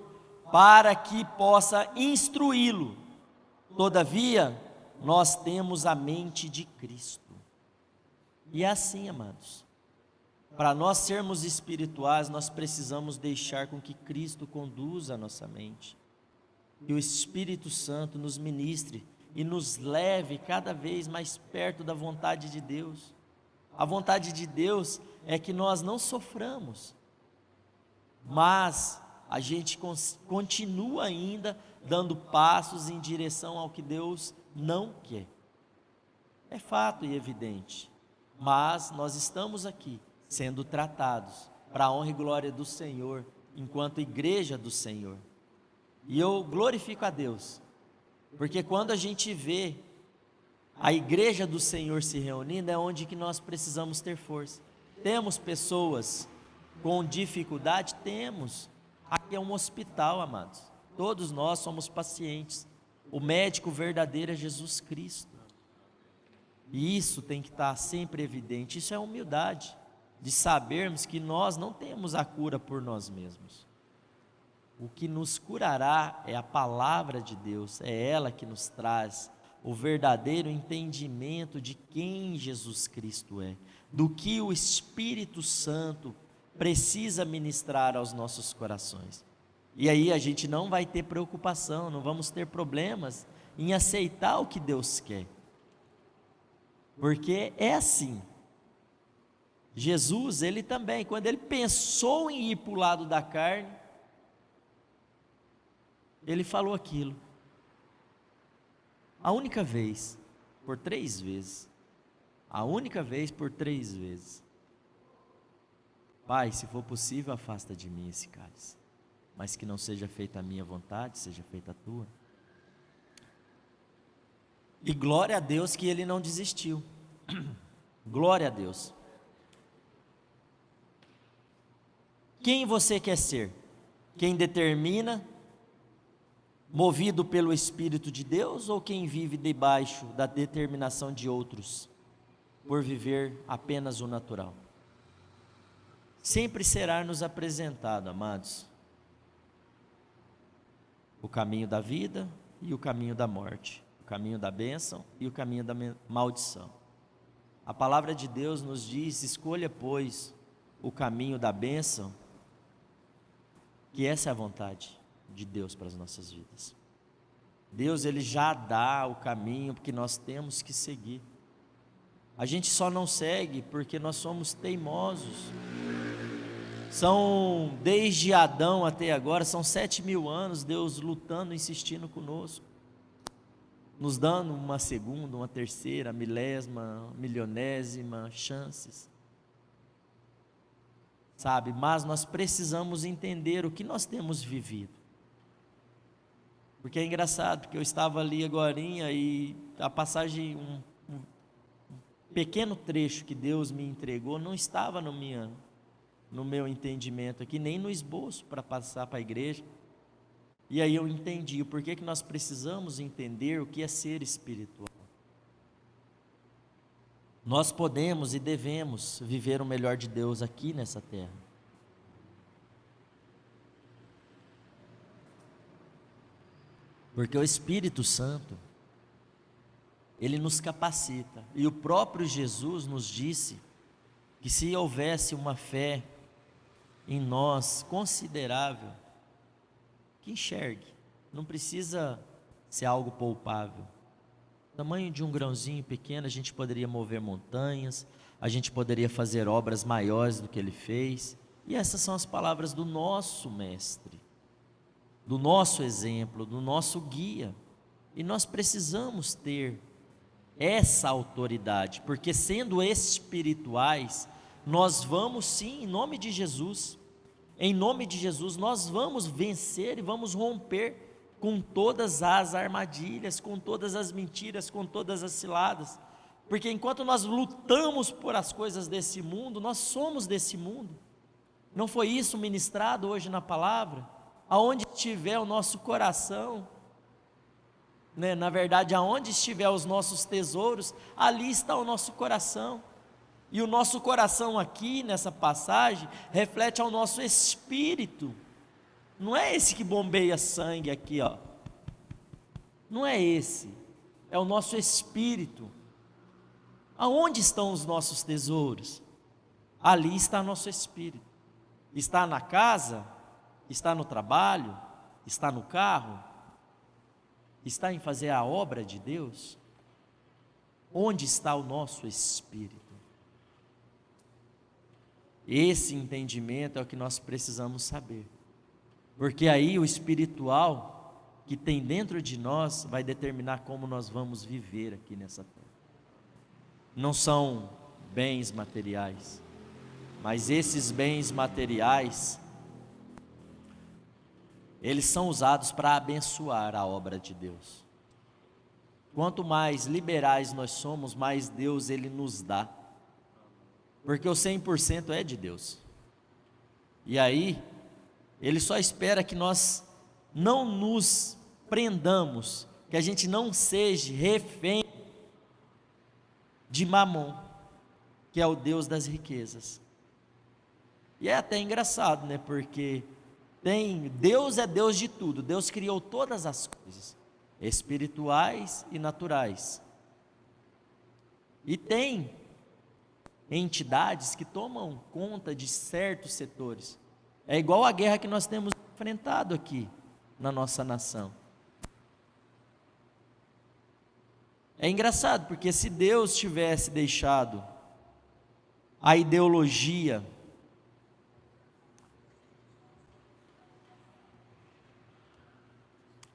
para que possa instruí-lo? Todavia, nós temos a mente de Cristo. E é assim, amados, para nós sermos espirituais, nós precisamos deixar com que Cristo conduza a nossa mente, que o Espírito Santo nos ministre e nos leve cada vez mais perto da vontade de Deus. A vontade de Deus é que nós não soframos, mas a gente continua ainda dando passos em direção ao que Deus não quer. É fato e evidente, mas nós estamos aqui sendo tratados para a honra e glória do Senhor, enquanto igreja do Senhor. E eu glorifico a Deus, porque quando a gente vê a igreja do Senhor se reunindo, é onde que nós precisamos ter força. Temos pessoas com dificuldade? Temos. Aqui é um hospital, amados. Todos nós somos pacientes. O médico verdadeiro é Jesus Cristo. E isso tem que estar sempre evidente. Isso é humildade, de sabermos que nós não temos a cura por nós mesmos. O que nos curará é a palavra de Deus, é ela que nos traz o verdadeiro entendimento de quem Jesus Cristo é, do que o Espírito Santo precisa ministrar aos nossos corações. E aí a gente não vai ter preocupação, não vamos ter problemas em aceitar o que Deus quer. Porque é assim. Jesus, ele também, quando ele pensou em ir para o lado da carne, ele falou aquilo. A única vez, por 3 vezes. A única vez por 3 vezes. Pai, se for possível, afasta de mim esse cálice, mas que não seja feita a minha vontade, seja feita a tua. E glória a Deus que ele não desistiu. Glória a Deus. Quem você quer ser? Quem determina, movido pelo Espírito de Deus, ou quem vive debaixo da determinação de outros, por viver apenas o natural? Sempre será nos apresentado, amados, o caminho da vida e o caminho da morte, o caminho da bênção e o caminho da maldição. A palavra de Deus nos diz: escolha, pois, o caminho da bênção, que essa é a vontade de Deus para as nossas vidas. Deus, ele já dá o caminho que nós temos que seguir. A gente só não segue porque nós somos teimosos. São, desde Adão até agora, são 7.000 anos Deus lutando, insistindo conosco, nos dando uma segunda, uma terceira, milésima, milionésima chances. sabe? Mas nós precisamos entender o que nós temos vivido. Porque é engraçado, porque eu estava ali agorinha e a passagem, um pequeno trecho que Deus me entregou não estava no meu entendimento aqui, nem no esboço para passar para a igreja. E aí eu entendi o porquê que nós precisamos entender o que é ser espiritual. Nós podemos e devemos viver o melhor de Deus aqui nessa terra. Porque o Espírito Santo, ele nos capacita. E o próprio Jesus nos disse que se houvesse uma fé em nós considerável, que enxergue, não precisa ser algo palpável. O tamanho de um grãozinho pequeno, a gente poderia mover montanhas, a gente poderia fazer obras maiores do que ele fez. E essas são as palavras do nosso mestre, do nosso exemplo, do nosso guia. E nós precisamos ter essa autoridade, porque sendo espirituais, nós vamos sim, em nome de Jesus, nós vamos vencer e vamos romper com todas as armadilhas, com todas as mentiras, com todas as ciladas, porque enquanto nós lutamos por as coisas desse mundo, nós somos desse mundo. Não foi isso ministrado hoje na palavra? Aonde estiver o nosso coração, né? Na verdade, aonde estiver os nossos tesouros, ali está o nosso coração. E o nosso coração aqui, nessa passagem, reflete ao nosso espírito. Não é esse que bombeia sangue aqui, ó. Não é esse. É o nosso espírito. Aonde estão os nossos tesouros? Ali está nosso espírito. Está na casa? Está no trabalho? Está no carro? Está em fazer a obra de Deus? Onde está o nosso espírito? Esse entendimento é o que nós precisamos saber, porque aí o espiritual que tem dentro de nós vai determinar como nós vamos viver aqui nessa terra. Não são bens materiais, mas esses bens materiais, eles são usados para abençoar a obra de Deus. Quanto mais liberais nós somos, mais Deus ele nos dá. Porque o 100% é de Deus. E aí, ele só espera que nós não nos prendamos, que a gente não seja refém de Mamon, que é o Deus das riquezas. E é até engraçado, né? Porque Deus é Deus de tudo. Deus criou todas as coisas, espirituais e naturais. E tem entidades que tomam conta de certos setores. É igual a guerra que nós temos enfrentado aqui na nossa nação. É engraçado, porque se Deus tivesse deixado a ideologia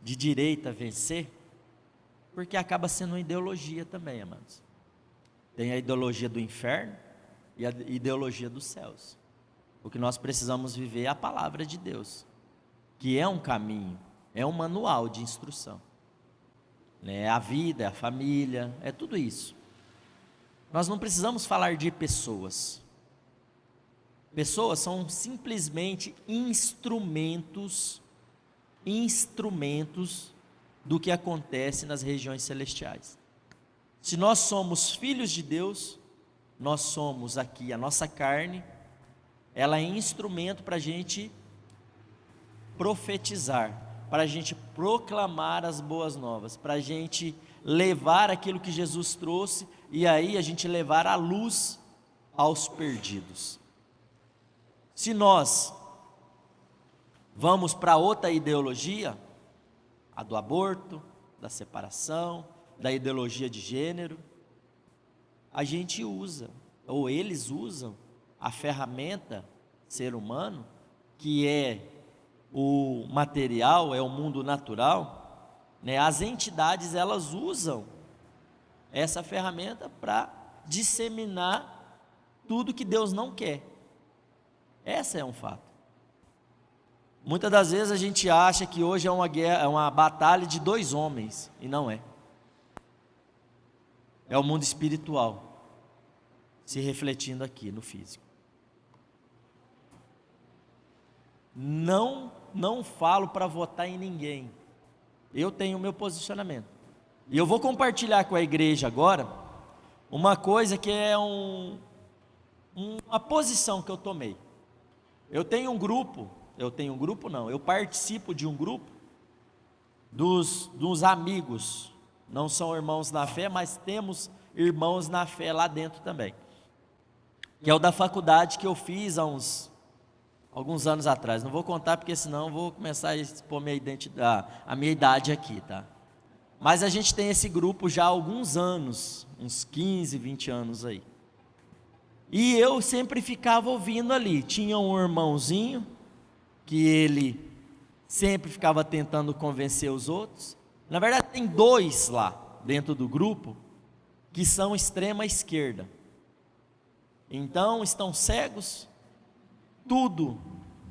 de direita vencer, porque acaba sendo uma ideologia também, amados. Tem a ideologia do inferno e a ideologia dos céus. O que nós precisamos viver é a palavra de Deus, que é um caminho, é um manual de instrução. É a vida, é a família, é tudo isso. Nós não precisamos falar de pessoas. Pessoas são simplesmente instrumentos do que acontece nas regiões celestiais. Se nós somos filhos de Deus, nós somos aqui, a nossa carne, ela é instrumento para a gente profetizar, para a gente proclamar as boas novas, para a gente levar aquilo que Jesus trouxe, e aí a gente levar a luz aos perdidos. Se nós vamos para outra ideologia, a do aborto, da separação, da ideologia de gênero, a gente usa, ou eles usam, a ferramenta ser humano, que é o material, é o mundo natural, né? As entidades, elas usam essa ferramenta para disseminar tudo que Deus não quer. Essa é um fato. Muitas das vezes a gente acha que hoje é uma guerra, é uma batalha de 2 homens, e não é. É o mundo espiritual se refletindo aqui no físico. Não falo para votar em ninguém. Eu tenho o meu posicionamento. E eu vou compartilhar com a igreja agora uma coisa que é uma posição que eu tomei. Eu participo de um grupo dos amigos. Não são irmãos na fé, mas temos irmãos na fé lá dentro também. Que é o da faculdade que eu fiz há alguns anos atrás. Não vou contar porque senão eu vou começar a expor a minha idade aqui, tá? Mas a gente tem esse grupo já há alguns anos, uns 15, 20 anos aí. E eu sempre ficava ouvindo ali. Tinha um irmãozinho que ele sempre ficava tentando convencer os outros. Na verdade tem 2 lá dentro do grupo que são extrema esquerda. Então estão cegos. Tudo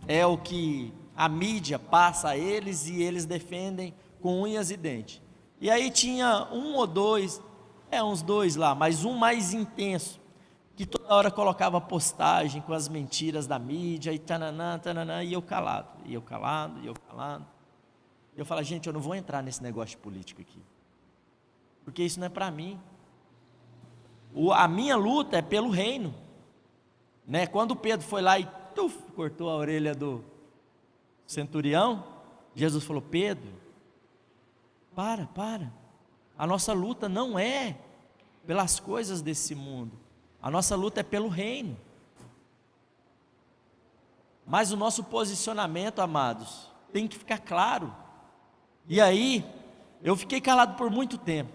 é o que a mídia passa a eles e eles defendem com unhas e dentes. E aí tinha um ou dois, uns 2 lá, mas um mais intenso, que toda hora colocava postagem com as mentiras da mídia e tananã, e eu calado. E eu falo, gente, eu não vou entrar nesse negócio político aqui, porque isso não é para mim. A minha luta é pelo reino, né? Quando Pedro foi lá e cortou a orelha do centurião, Jesus falou, Pedro, para, a nossa luta não é pelas coisas desse mundo, a nossa luta é pelo reino. Mas o nosso posicionamento, amados, tem que ficar claro. E aí, eu fiquei calado por muito tempo,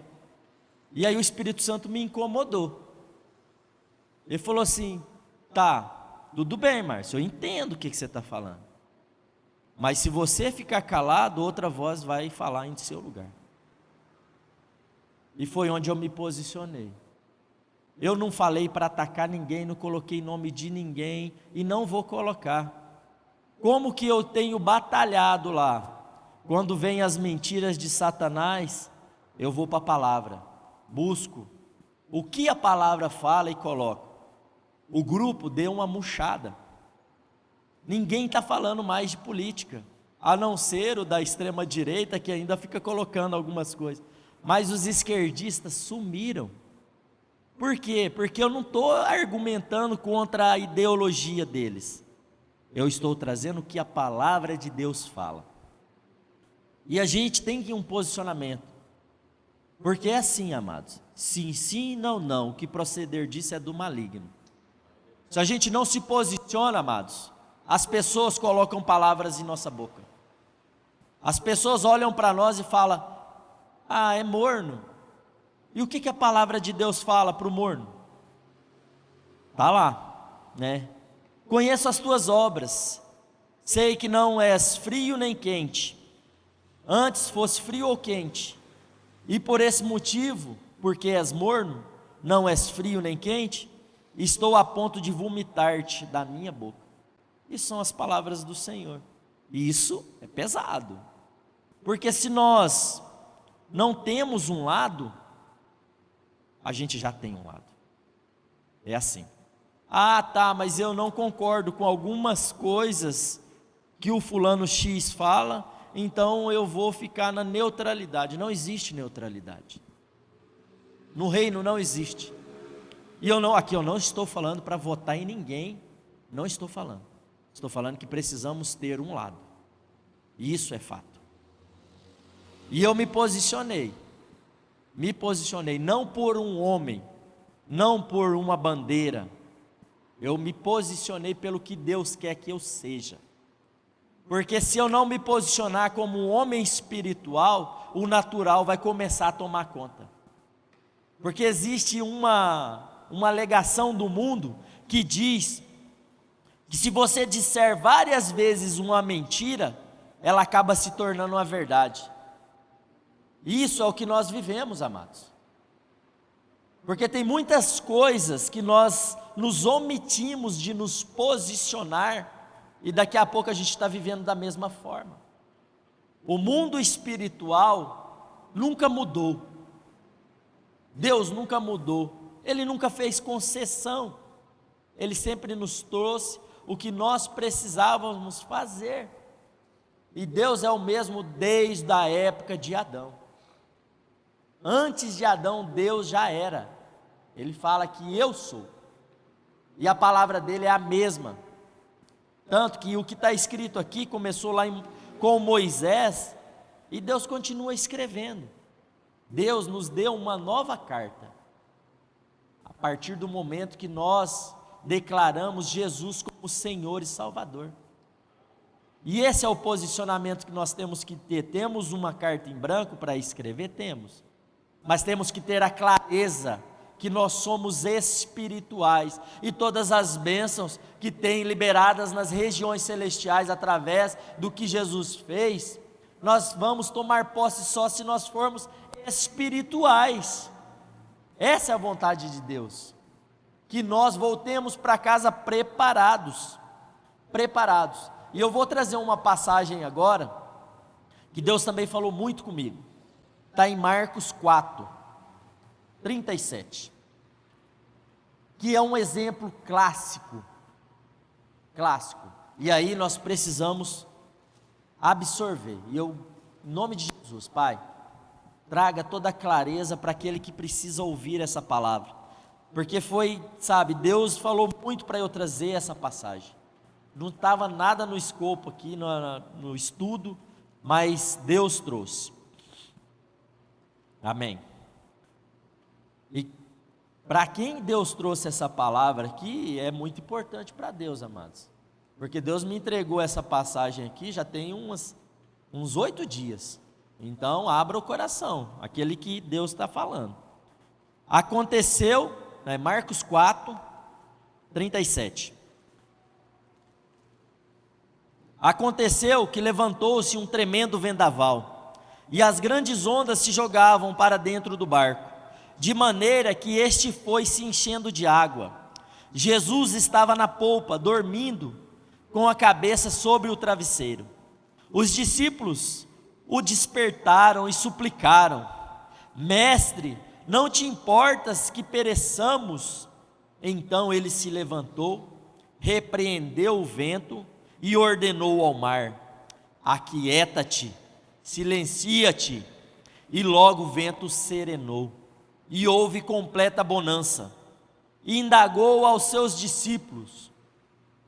e aí o Espírito Santo me incomodou. Ele falou assim, tá, tudo bem, Márcio, eu entendo o que você está falando, mas se você ficar calado, outra voz vai falar em seu lugar. E foi onde eu me posicionei. Eu não falei para atacar ninguém, não coloquei nome de ninguém, e não vou colocar. Como que eu tenho batalhado lá? Quando vem as mentiras de Satanás, eu vou para a palavra, busco o que a palavra fala e coloco. O grupo deu uma murchada. Ninguém está falando mais de política, a não ser o da extrema direita, que ainda fica colocando algumas coisas. Mas os esquerdistas sumiram. Por quê? Porque eu não estou argumentando contra a ideologia deles. Eu estou trazendo o que a palavra de Deus fala. E a gente tem que ir um posicionamento. Porque é assim, amados. Sim, sim, não, não. O que proceder disso é do maligno. Se a gente não se posiciona, amados, as pessoas colocam palavras em nossa boca. As pessoas olham para nós e falam, ah, é morno. E o que a palavra de Deus fala para o morno? Está lá, né? Conheço as tuas obras, sei que não és frio nem quente, antes fosse frio ou quente, e por esse motivo, porque és morno, não és frio nem quente, estou a ponto de vomitar-te da minha boca. Isso são as palavras do Senhor. E isso é pesado, porque se nós não temos um lado, a gente já tem um lado. É assim. Ah, tá, mas eu não concordo com algumas coisas que o fulano X fala, então eu vou ficar na neutralidade. Não existe neutralidade. No reino não existe. E aqui eu não estou falando para votar em ninguém, não estou falando. Estou falando que precisamos ter um lado. E isso é fato. E eu me posicionei não por um homem, não por uma bandeira. Eu me posicionei pelo que Deus quer que eu seja. Porque se eu não me posicionar como um homem espiritual, o natural vai começar a tomar conta. Porque existe uma alegação do mundo que diz que se você disser várias vezes uma mentira, ela acaba se tornando uma verdade. Isso é o que nós vivemos, amados. Porque tem muitas coisas que nós nos omitimos de nos posicionar, e daqui a pouco a gente está vivendo da mesma forma. O mundo espiritual nunca mudou. Deus nunca mudou. Ele nunca fez concessão. Ele sempre nos trouxe o que nós precisávamos fazer. E Deus é o mesmo desde a época de Adão. Antes de Adão, Deus já era. Ele fala que eu sou. E a palavra dele é a mesma. Tanto que o que está escrito aqui começou lá com Moisés, e Deus continua escrevendo. Deus nos deu uma nova carta, a partir do momento que nós declaramos Jesus como Senhor e Salvador. E esse é o posicionamento que nós temos que ter. Temos uma carta em branco para escrever? Temos. Mas temos que ter a clareza que nós somos espirituais, e todas as bênçãos que tem liberadas nas regiões celestiais através do que Jesus fez, nós vamos tomar posse só se nós formos espirituais. Essa é a vontade de Deus, que nós voltemos para casa preparados. E eu vou trazer uma passagem agora, que Deus também falou muito comigo, está em Marcos 4, 37, que é um exemplo clássico, e aí nós precisamos absorver, e eu, em nome de Jesus, Pai, traga toda a clareza para aquele que precisa ouvir essa palavra, porque foi, sabe, Deus falou muito para eu trazer essa passagem, não estava nada no escopo aqui, no estudo, mas Deus trouxe, amém. E para quem Deus trouxe essa palavra aqui, é muito importante para Deus, amados, porque Deus me entregou essa passagem aqui, já tem uns 8 dias, então abra o coração, aquele que Deus está falando. Aconteceu, Marcos 4, 37, aconteceu que levantou-se um tremendo vendaval, e as grandes ondas se jogavam para dentro do barco, de maneira que este foi se enchendo de água. Jesus estava na polpa, dormindo, com a cabeça sobre o travesseiro. Os discípulos o despertaram e suplicaram: Mestre, não te importas que pereçamos? Então ele se levantou, repreendeu o vento e ordenou ao mar: Aquieta-te, silencia-te. E logo o vento serenou, e houve completa bonança. E indagou aos seus discípulos: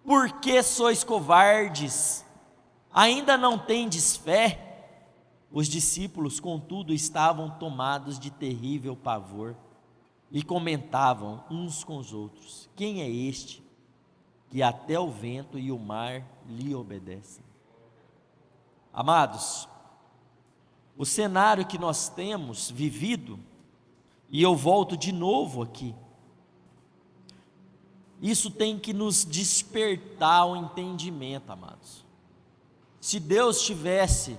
Por que sois covardes? Ainda não tendes fé? Os discípulos, contudo, estavam tomados de terrível pavor, e comentavam uns com os outros: Quem é este, que até o vento e o mar lhe obedecem? Amados, o cenário que nós temos vivido, e eu volto de novo aqui, isso tem que nos despertar o entendimento, amados. Se Deus tivesse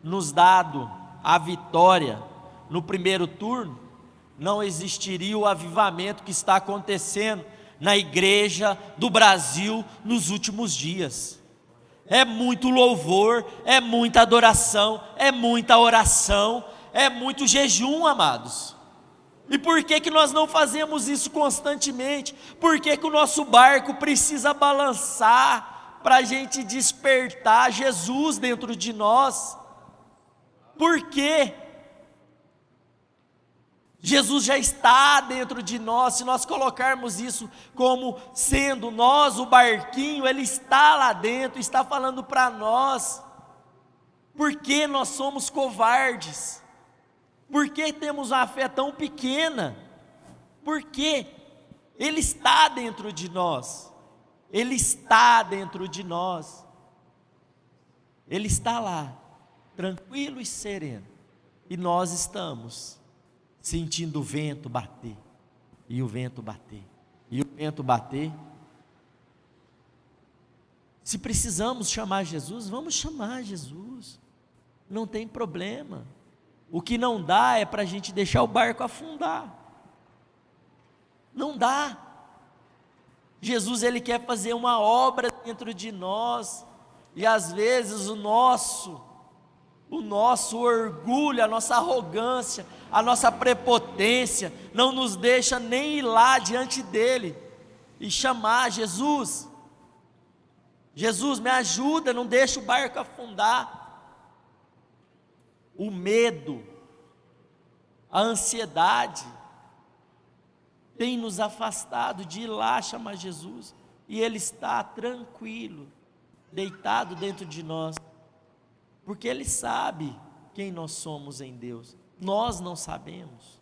nos dado a vitória no primeiro turno, não existiria o avivamento que está acontecendo na igreja do Brasil nos últimos dias. É muito louvor, é muita adoração, é muita oração, é muito jejum, amados. E por que nós não fazemos isso constantemente? Por que o nosso barco precisa balançar para a gente despertar Jesus dentro de nós? Por quê? Jesus já está dentro de nós. Se nós colocarmos isso como sendo nós o barquinho, Ele está lá dentro, está falando para nós. Por que nós somos covardes? Por que temos uma fé tão pequena? Por quê? Ele está dentro de nós. Ele está dentro de nós. Ele está lá, tranquilo e sereno. E nós estamos sentindo o vento bater, e o vento bater, e o vento bater. Se precisamos chamar Jesus, vamos chamar Jesus, não tem problema. O que não dá é para a gente deixar o barco afundar. Não dá. Jesus, Ele quer fazer uma obra dentro de nós, e às vezes o nosso orgulho, a nossa arrogância, a nossa prepotência, não nos deixa nem ir lá diante dEle, e chamar: Jesus, Jesus, me ajuda, não deixa o barco afundar. O medo, a ansiedade, tem nos afastado de ir lá chamar Jesus, e Ele está tranquilo, deitado dentro de nós, porque Ele sabe quem nós somos em Deus, nós não sabemos.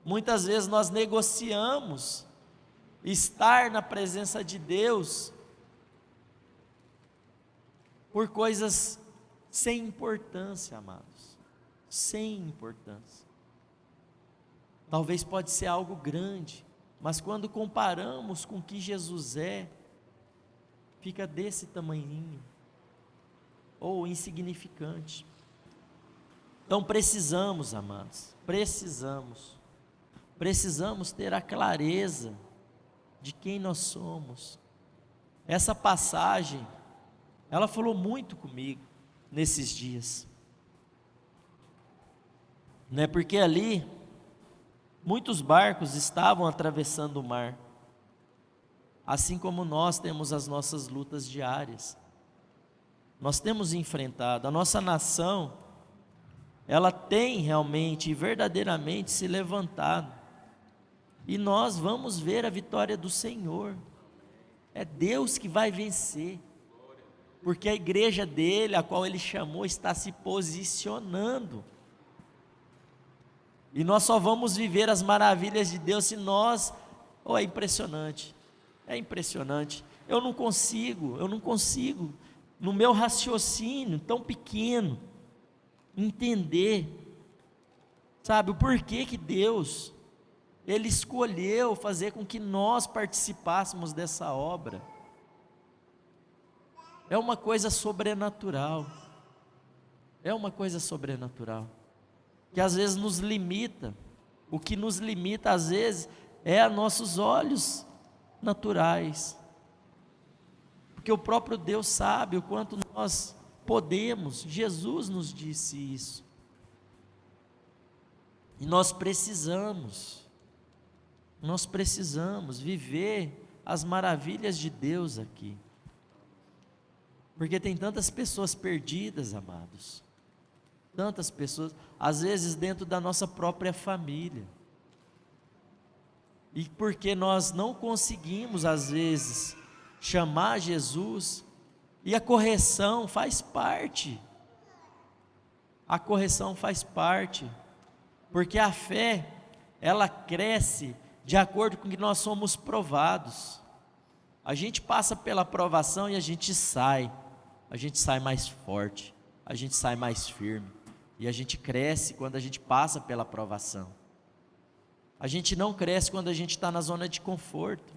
Muitas vezes nós negociamos estar na presença de Deus por coisas sem importância, amados, sem importância. Talvez pode ser algo grande, mas quando comparamos com o que Jesus é, fica desse tamanhinho, ou insignificante. Então precisamos, amados, precisamos ter a clareza de quem nós somos. Essa passagem, ela falou muito comigo nesses dias, né? Porque ali muitos barcos estavam atravessando o mar, assim como nós temos as nossas lutas diárias. Nós temos enfrentado, a nossa nação, ela tem realmente e verdadeiramente se levantado, e nós vamos ver a vitória do Senhor. É Deus que vai vencer, porque a igreja dele, a qual Ele chamou, está se posicionando. E nós só vamos viver as maravilhas de Deus se nós... é impressionante, eu não consigo, no meu raciocínio tão pequeno, entender, sabe, o porquê que Deus, Ele escolheu fazer com que nós participássemos dessa obra. É uma coisa sobrenatural, que às vezes nos limita. O que nos limita às vezes é a nossos olhos naturais, porque o próprio Deus sabe o quanto nós podemos. Jesus nos disse isso, e nós precisamos viver as maravilhas de Deus aqui, porque tem tantas pessoas perdidas, amados, tantas pessoas, às vezes dentro da nossa própria família, e porque nós não conseguimos às vezes chamar Jesus, e a correção faz parte, porque a fé, ela cresce de acordo com que nós somos provados. A gente passa pela provação e a gente sai mais forte, a gente sai mais firme, e a gente cresce quando a gente passa pela provação. A gente não cresce quando a gente está na zona de conforto.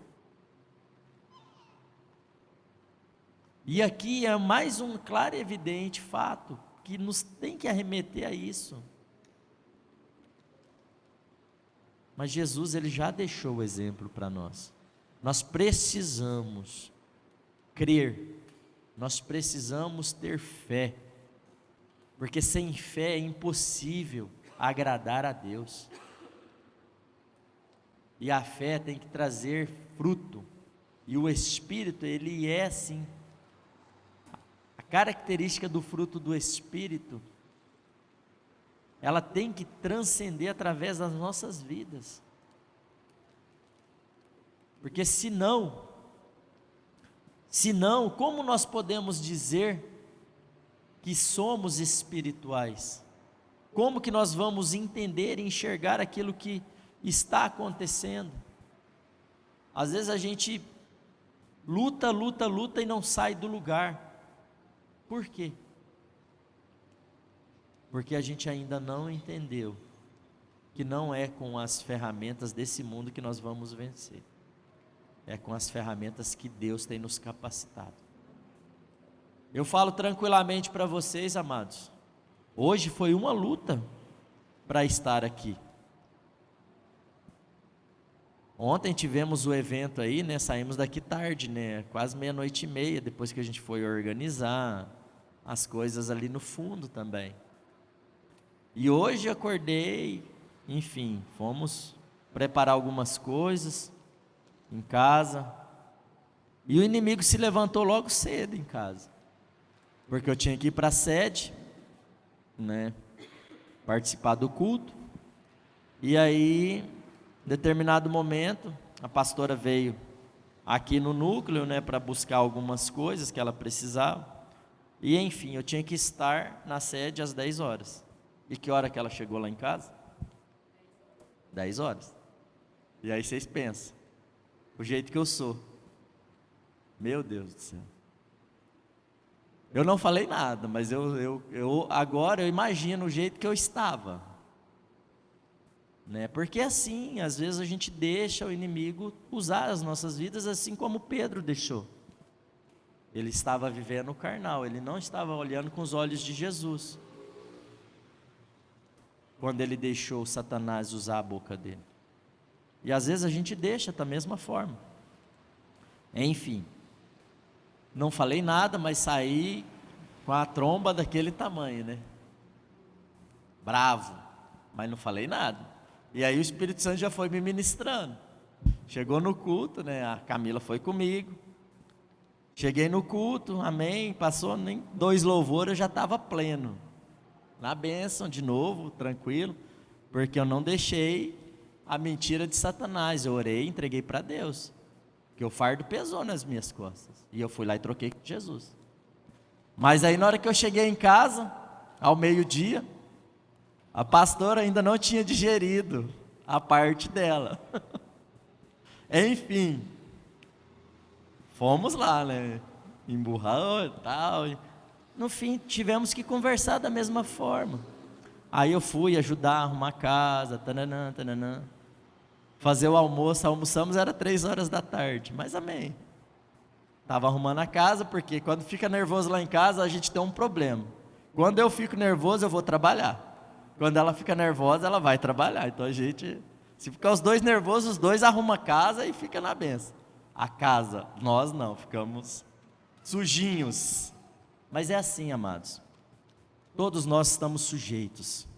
E aqui é mais um claro e evidente fato que nos tem que arremeter a isso. Mas Jesus, Ele já deixou o exemplo para nós. Nós precisamos crer, nós precisamos ter fé, porque sem fé é impossível agradar a Deus. E a fé tem que trazer fruto, e o Espírito, ele é assim. A característica do fruto do Espírito, ela tem que transcender através das nossas vidas, porque senão, como nós podemos dizer que somos espirituais? Como que nós vamos entender e enxergar aquilo que está acontecendo? Às vezes a gente luta e não sai do lugar. Por quê? Porque a gente ainda não entendeu que não é com as ferramentas desse mundo que nós vamos vencer, é com as ferramentas que Deus tem nos capacitado. Eu falo tranquilamente para vocês, amados, hoje foi uma luta para estar aqui. Ontem tivemos o evento aí, né? Saímos daqui tarde, né? Quase 00:30, depois que a gente foi organizar as coisas ali no fundo também. E hoje acordei, enfim, fomos preparar algumas coisas em casa. E o inimigo se levantou logo cedo em casa, porque eu tinha que ir para a sede, né? Participar do culto. E aí, em determinado momento, a pastora veio aqui no núcleo, né, para buscar algumas coisas que ela precisava. E enfim, eu tinha que estar na sede às 10 horas. E que hora que ela chegou lá em casa? 10 horas. E aí vocês pensam, o jeito que eu sou. Meu Deus do céu. Eu não falei nada, mas agora eu imagino o jeito que eu estava. Né? Porque assim, às vezes a gente deixa o inimigo usar as nossas vidas assim como Pedro deixou. Ele estava vivendo o carnal, ele não estava olhando com os olhos de Jesus. Quando ele deixou Satanás usar a boca dele. E às vezes a gente deixa da mesma forma. Enfim, não falei nada, mas saí com a tromba daquele tamanho, né? Bravo, mas não falei nada. E aí o Espírito Santo já foi me ministrando. Chegou no culto, né? A Camila foi comigo. Cheguei no culto, amém. Passou nem 2 louvores, eu já estava pleno. Na bênção, de novo, tranquilo. Porque eu não deixei a mentira de Satanás. Eu orei, entreguei para Deus. Porque o fardo pesou nas minhas costas. E eu fui lá e troquei com Jesus. Mas aí na hora que eu cheguei em casa, ao meio-dia, a pastora ainda não tinha digerido a parte dela. Enfim, fomos lá, né? Emburrou e tal. No fim, tivemos que conversar da mesma forma. Aí eu fui ajudar a arrumar a casa, tananã, tananã. Fazer o almoço, almoçamos, era 3 horas da tarde, mas amém. Estava arrumando a casa, porque quando fica nervoso lá em casa, a gente tem um problema. Quando eu fico nervoso, eu vou trabalhar. Quando ela fica nervosa, ela vai trabalhar. Então a gente, se ficar os dois nervosos, os dois arrumam a casa e fica na benção. A casa, nós não, ficamos sujinhos. Mas é assim, amados. Todos nós estamos sujeitos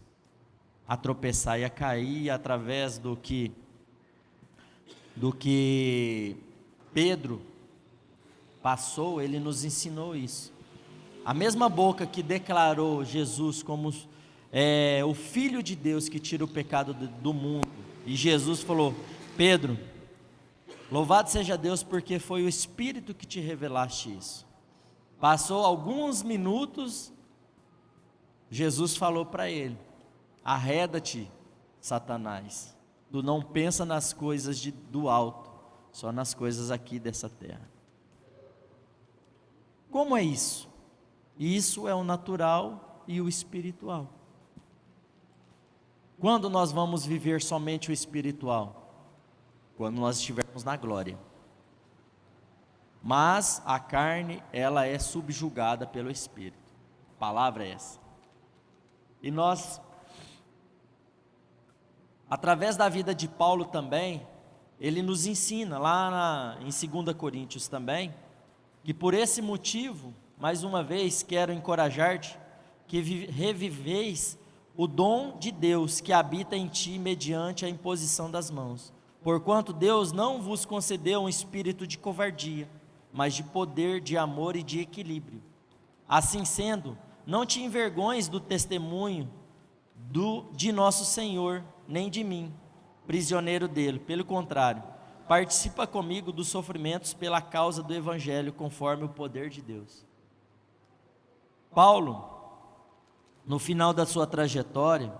a tropeçar e a cair através do que Pedro passou, ele nos ensinou isso. A mesma boca que declarou Jesus como o Filho de Deus que tira o pecado do mundo, e Jesus falou: Pedro, louvado seja Deus porque foi o Espírito que te revelaste isso. Passou alguns minutos, Jesus falou para ele: arreda-te, Satanás, tu não pensa nas coisas do alto, só nas coisas aqui dessa terra. Como é isso? Isso é o natural e o espiritual. Quando nós vamos viver somente o espiritual? Quando nós estivermos na glória. Mas a carne, ela é subjugada pelo Espírito. A palavra é essa. E nós, através da vida de Paulo também, ele nos ensina, lá em 2 Coríntios também, que por esse motivo, mais uma vez, quero encorajar-te, que reviveis o dom de Deus que habita em ti mediante a imposição das mãos. Porquanto Deus não vos concedeu um espírito de covardia, mas de poder, de amor e de equilíbrio. Assim sendo, não te envergonhes do testemunho de nosso Senhor, nem de mim, prisioneiro dele. Pelo contrário, participa comigo dos sofrimentos pela causa do Evangelho, conforme o poder de Deus. Paulo, no final da sua trajetória,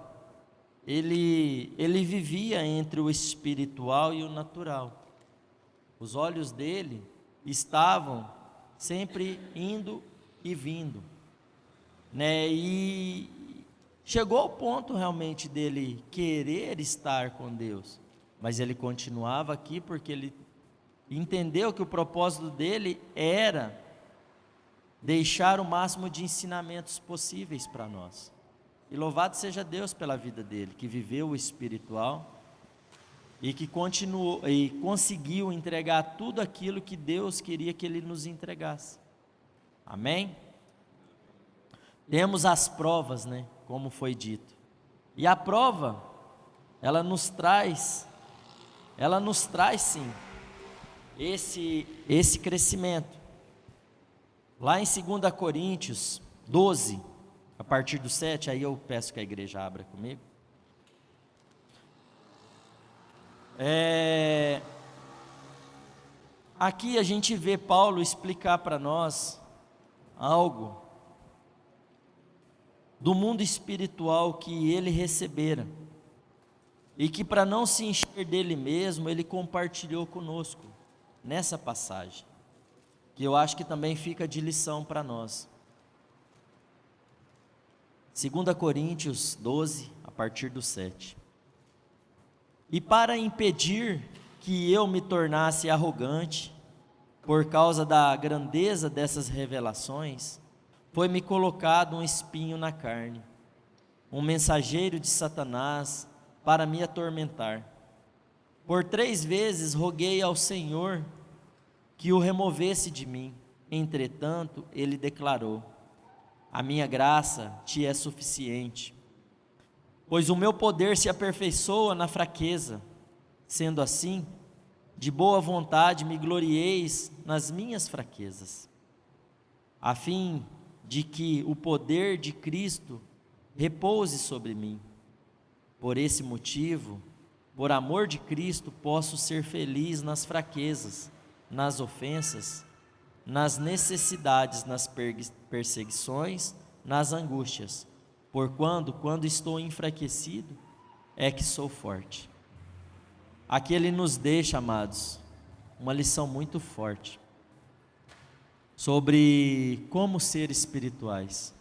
ele vivia entre o espiritual e o natural. Os olhos dele estavam sempre indo e vindo, né? E chegou ao ponto realmente dele querer estar com Deus, mas ele continuava aqui porque ele entendeu que o propósito dele era deixar o máximo de ensinamentos possíveis para nós. E louvado seja Deus pela vida dele, que viveu o espiritual e que continuou e conseguiu entregar tudo aquilo que Deus queria que Ele nos entregasse. Amém? Temos as provas, né? Como foi dito. E a prova, ela nos traz sim, esse crescimento. Lá em 2 Coríntios 12, a partir do 7, aí eu peço que a igreja abra comigo. Aqui a gente vê Paulo explicar para nós algo do mundo espiritual que ele recebera, e que, para não se encher dele mesmo, ele compartilhou conosco, nessa passagem, que eu acho que também fica de lição para nós. 2 Coríntios 12, a partir do 7. E para impedir que eu me tornasse arrogante, por causa da grandeza dessas revelações, foi-me colocado um espinho na carne, um mensageiro de Satanás para me atormentar. Por 3 vezes roguei ao Senhor que o removesse de mim. Entretanto, ele declarou: a minha graça te é suficiente, pois o meu poder se aperfeiçoa na fraqueza. Sendo assim, de boa vontade me glorieis nas minhas fraquezas, a fim de que o poder de Cristo repouse sobre mim. Por esse motivo, por amor de Cristo, posso ser feliz nas fraquezas, nas ofensas, nas necessidades, nas perseguições, nas angústias, quando estou enfraquecido, é que sou forte. Aqui ele nos deixa, amados, uma lição muito forte sobre como ser espirituais.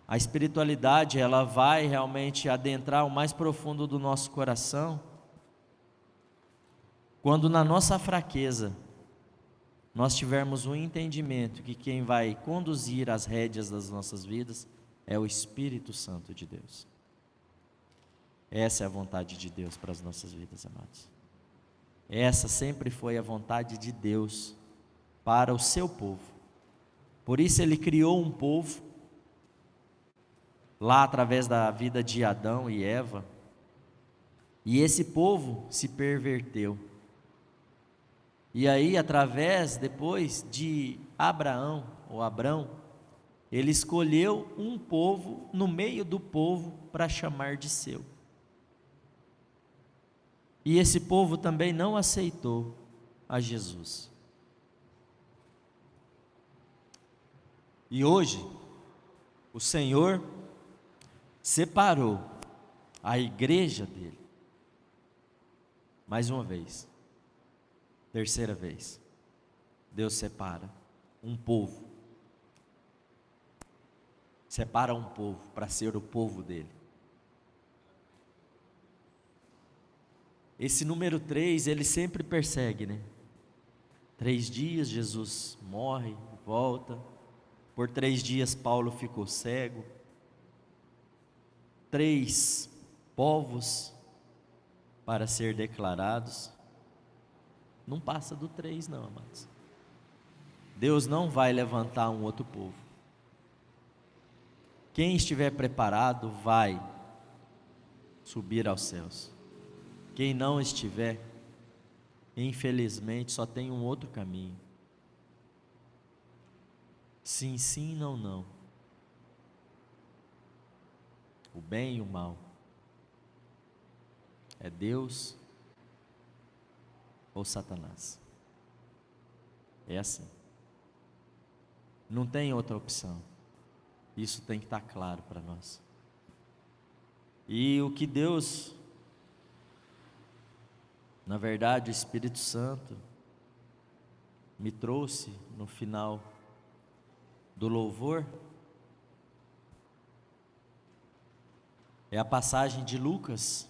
A espiritualidade, ela vai realmente adentrar o mais profundo do nosso coração, quando na nossa fraqueza, nós tivermos um entendimento que quem vai conduzir as rédeas das nossas vidas é o Espírito Santo de Deus. Essa é a vontade de Deus para as nossas vidas, amados. Essa sempre foi a vontade de Deus para o seu povo. Por isso ele criou um povo, lá através da vida de Adão e Eva, e esse povo se perverteu. E aí, através, depois de Abraão, ou Abrão, ele escolheu um povo no meio do povo para chamar de seu. E esse povo também não aceitou a Jesus. E hoje, o Senhor separou a igreja dele, mais uma vez, terceira vez, Deus separa um povo, separa um povo para ser o povo dele. Esse número 3, ele sempre persegue, né? 3 dias Jesus morre, volta. Por 3 dias Paulo ficou cego. 3 povos para ser declarados. Não passa do 3 não, amados. Deus não vai levantar um outro povo. Quem estiver preparado vai subir aos céus. Quem não estiver, infelizmente, só tem um outro caminho. Sim, sim, não, não. O bem e o mal. É Deus ou Satanás. É assim. Não tem outra opção. Isso tem que estar claro para nós. E o que Deus, na verdade, o Espírito Santo me trouxe no final do louvor, é a passagem de Lucas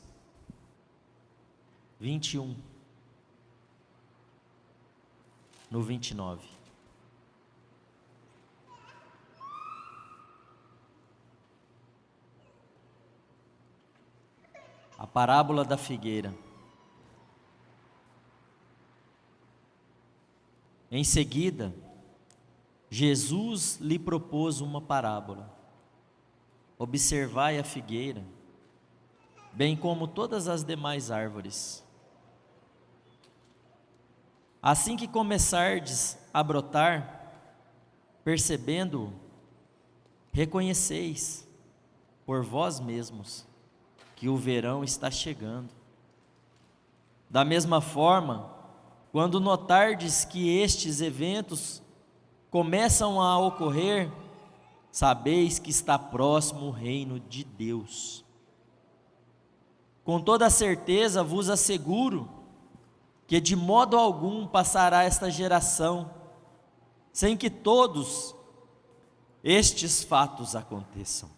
21, no 29. A A parábola da figueira. Em seguida, Jesus lhe propôs uma parábola. Observai a figueira, bem como todas as demais árvores. Assim que começardes a brotar, percebendo-o, reconheceis por vós mesmos que o verão está chegando. Da mesma forma, quando notardes que estes eventos começam a ocorrer, sabeis que está próximo o reino de Deus. Com toda certeza vos asseguro que de modo algum passará esta geração sem que todos estes fatos aconteçam.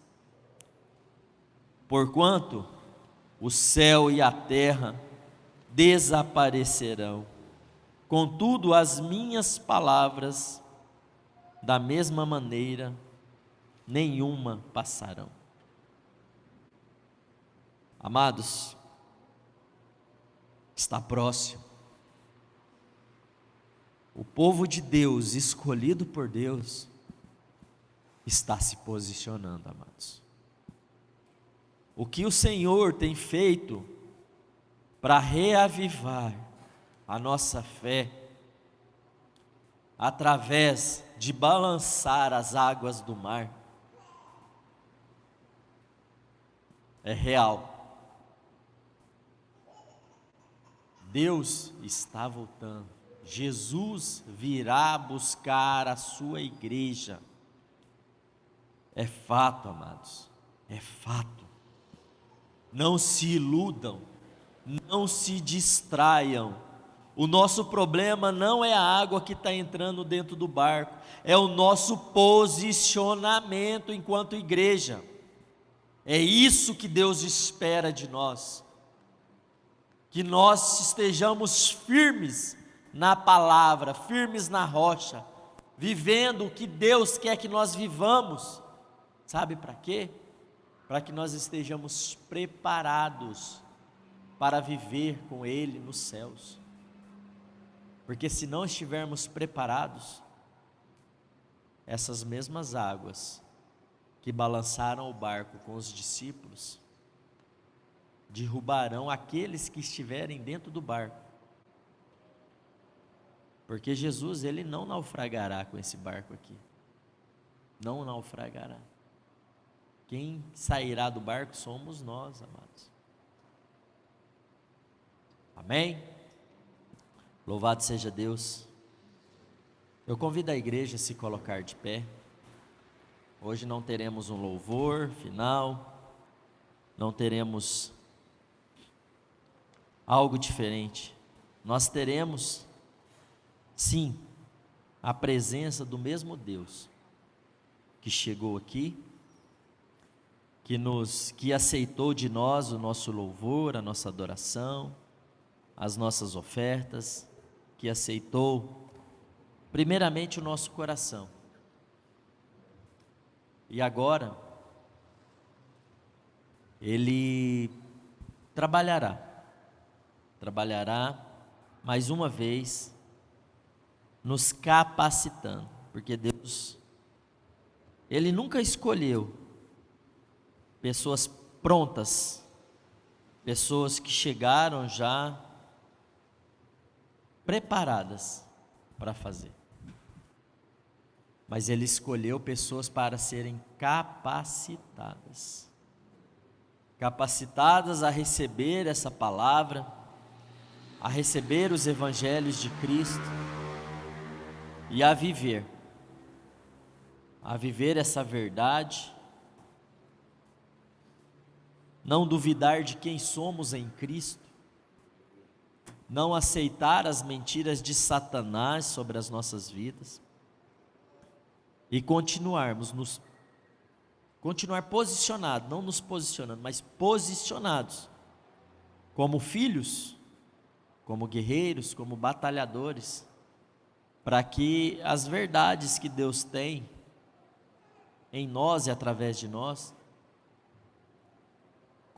Porquanto o céu e a terra desaparecerão, contudo as minhas palavras, da mesma maneira, nenhuma passarão. Amados, está próximo. O povo de Deus, escolhido por Deus, está se posicionando, amados. O que o Senhor tem feito para reavivar a nossa fé, através de balançar as águas do mar, é real. Deus está voltando. Jesus virá buscar a sua igreja. É fato, amados, é fato. Não se iludam, não se distraiam. O nosso problema não é a água que está entrando dentro do barco, é o nosso posicionamento enquanto igreja. É isso que Deus espera de nós, que nós estejamos firmes na palavra, firmes na rocha, vivendo o que Deus quer que nós vivamos. Sabe para quê? Para que nós estejamos preparados para viver com Ele nos céus. Porque se não estivermos preparados, essas mesmas águas que balançaram o barco com os discípulos, derrubarão aqueles que estiverem dentro do barco. Porque Jesus, Ele não naufragará com esse barco aqui. Não naufragará. Quem sairá do barco somos nós, amados. Amém? Louvado seja Deus. Eu convido a igreja a se colocar de pé. Hoje não teremos um louvor final, não teremos algo diferente. Nós teremos, sim, a presença do mesmo Deus que chegou aqui, que aceitou de nós o nosso louvor, a nossa adoração, as nossas ofertas, que aceitou primeiramente o nosso coração. E agora Ele trabalhará mais uma vez, nos capacitando, porque Deus, Ele nunca escolheu pessoas prontas, pessoas que chegaram já preparadas para fazer, mas Ele escolheu pessoas para serem capacitadas a receber essa palavra, a receber os evangelhos de Cristo e a viver essa verdade, não duvidar de quem somos em Cristo, não aceitar as mentiras de Satanás sobre as nossas vidas e continuar posicionados, não nos posicionando, mas posicionados como filhos, como guerreiros, como batalhadores, para que as verdades que Deus tem em nós e através de nós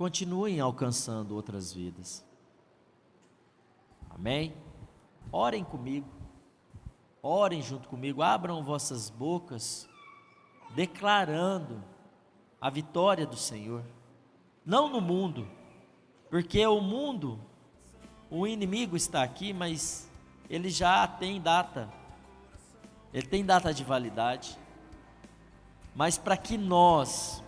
continuem alcançando outras vidas. Amém? Orem comigo, orem junto comigo, abram vossas bocas, declarando a vitória do Senhor, não no mundo, porque o mundo, o inimigo está aqui, mas ele já tem data, ele tem data de validade, mas para que nós,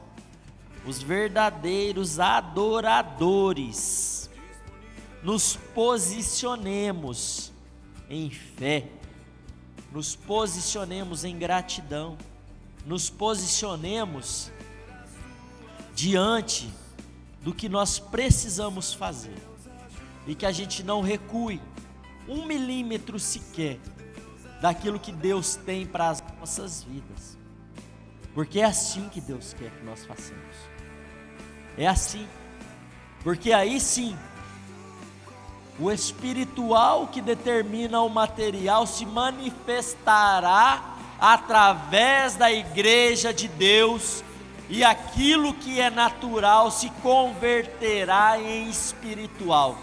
os verdadeiros adoradores, nos posicionemos em fé, nos posicionemos em gratidão, nos posicionemos diante do que nós precisamos fazer, e que a gente não recue 1 milímetro sequer daquilo que Deus tem para as nossas vidas, porque é assim que Deus quer que nós façamos, é assim, porque aí sim, o espiritual que determina o material se manifestará através da igreja de Deus, e aquilo que é natural se converterá em espiritual,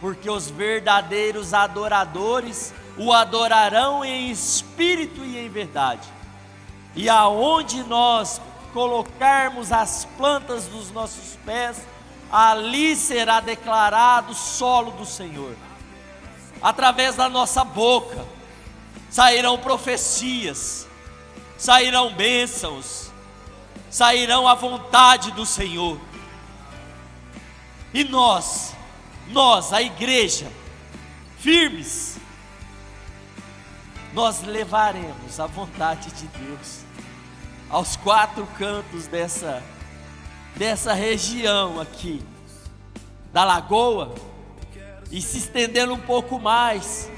porque os verdadeiros adoradores o adorarão em espírito e em verdade, e aonde nós colocarmos as plantas dos nossos pés, ali será declarado o solo do Senhor. Através da nossa boca sairão profecias, sairão bênçãos, sairão a vontade do Senhor. E nós, a igreja, firmes, nós levaremos a vontade de Deus aos 4 cantos dessa região aqui, da lagoa, e se estendendo um pouco mais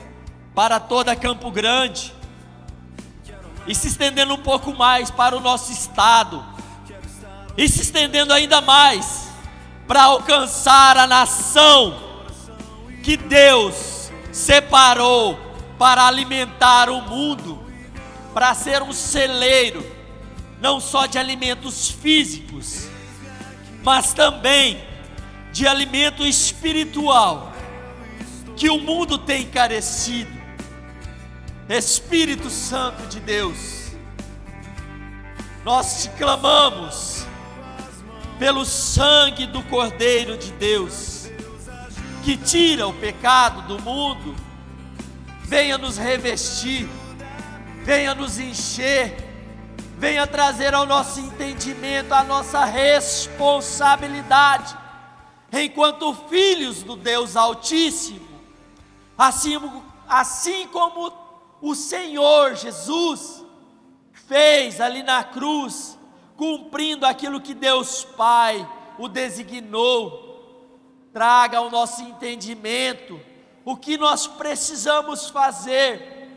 para toda Campo Grande, e se estendendo um pouco mais para o nosso estado, e se estendendo ainda mais para alcançar a nação que Deus separou para alimentar o mundo, para ser um celeiro, não só de alimentos físicos, mas também de alimento espiritual, que o mundo tem carecido. Espírito Santo de Deus, nós te clamamos pelo sangue do Cordeiro de Deus, que tira o pecado do mundo, venha nos revestir, venha nos encher, venha trazer ao nosso entendimento a nossa responsabilidade, enquanto filhos do Deus Altíssimo, assim como o Senhor Jesus fez ali na cruz, cumprindo aquilo que Deus Pai o designou. Traga ao nosso entendimento o que nós precisamos fazer,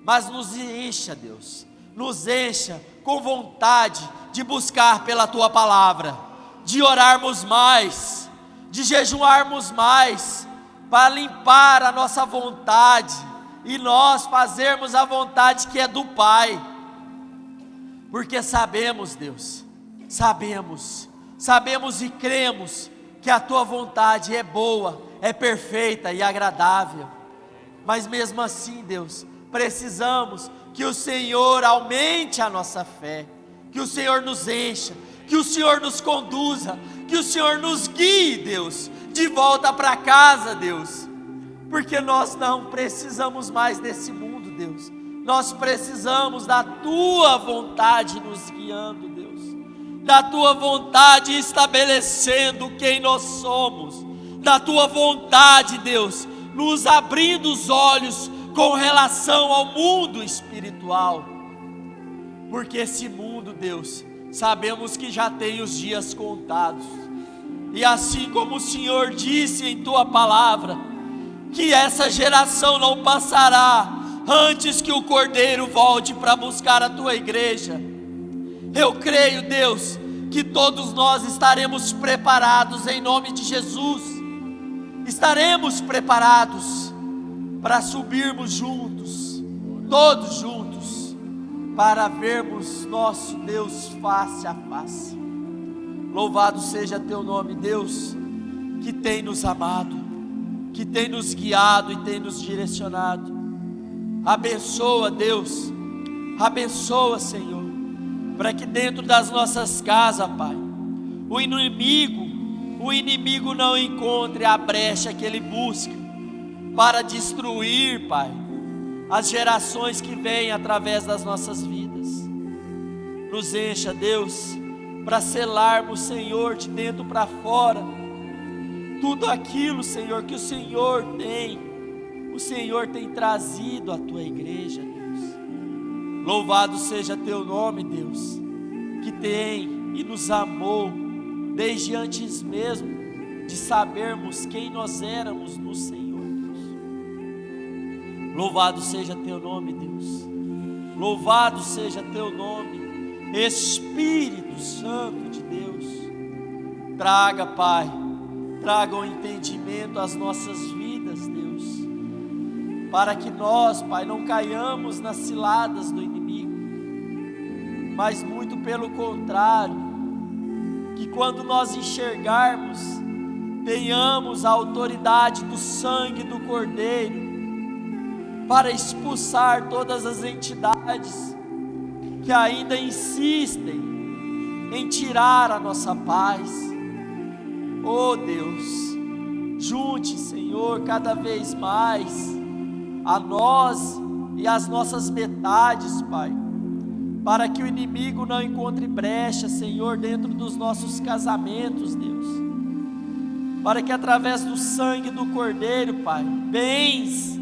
mas nos encha, Deus, nos encha com vontade de buscar pela Tua Palavra, de orarmos mais, de jejuarmos mais, para limpar a nossa vontade, e nós fazermos a vontade que é do Pai, porque sabemos, Deus, sabemos e cremos que a Tua vontade é boa, é perfeita e agradável, mas mesmo assim, Deus, precisamos que o Senhor aumente a nossa fé, que o Senhor nos encha, que o Senhor nos conduza, que o Senhor nos guie, Deus, de volta para casa, Deus, porque nós não precisamos mais desse mundo, Deus, nós precisamos da Tua vontade nos guiando, Deus, da Tua vontade estabelecendo quem nós somos, da Tua vontade, Deus, nos abrindo os olhos com relação ao mundo espiritual, porque esse mundo, Deus, sabemos que já tem os dias contados, e assim como o Senhor disse em Tua Palavra, que essa geração não passará antes que o Cordeiro volte para buscar a Tua igreja. Eu creio, Deus, que todos nós estaremos preparados em nome de Jesus, estaremos preparados para subirmos juntos, todos juntos, para vermos nosso Deus face a face. Louvado seja teu nome, Deus, que tem nos amado, que tem nos guiado e tem nos direcionado. Abençoa, Deus, abençoa, Senhor, para que dentro das nossas casas, Pai, o inimigo não encontre a brecha que ele busca para destruir, Pai, as gerações que vêm através das nossas vidas. Nos encha, Deus, para selarmos, Senhor, de dentro para fora, tudo aquilo, Senhor, que o Senhor tem trazido à tua igreja, Deus. Louvado seja teu nome, Deus, que tem e nos amou desde antes mesmo de sabermos quem nós éramos no Senhor, Deus. Louvado seja teu nome, Deus. Louvado seja teu nome, Espírito Santo de Deus. Traga, Pai, traga o entendimento às nossas vidas, Deus, para que nós, Pai, não caiamos nas ciladas do inimigo, mas muito pelo contrário, que quando nós enxergarmos, tenhamos a autoridade do sangue do Cordeiro, para expulsar todas as entidades que ainda insistem em tirar a nossa paz. Oh Deus, junte, Senhor, cada vez mais a nós e as nossas metades, Pai, para que o inimigo não encontre brecha, Senhor, dentro dos nossos casamentos, Deus, para que através do sangue do Cordeiro, Pai, bens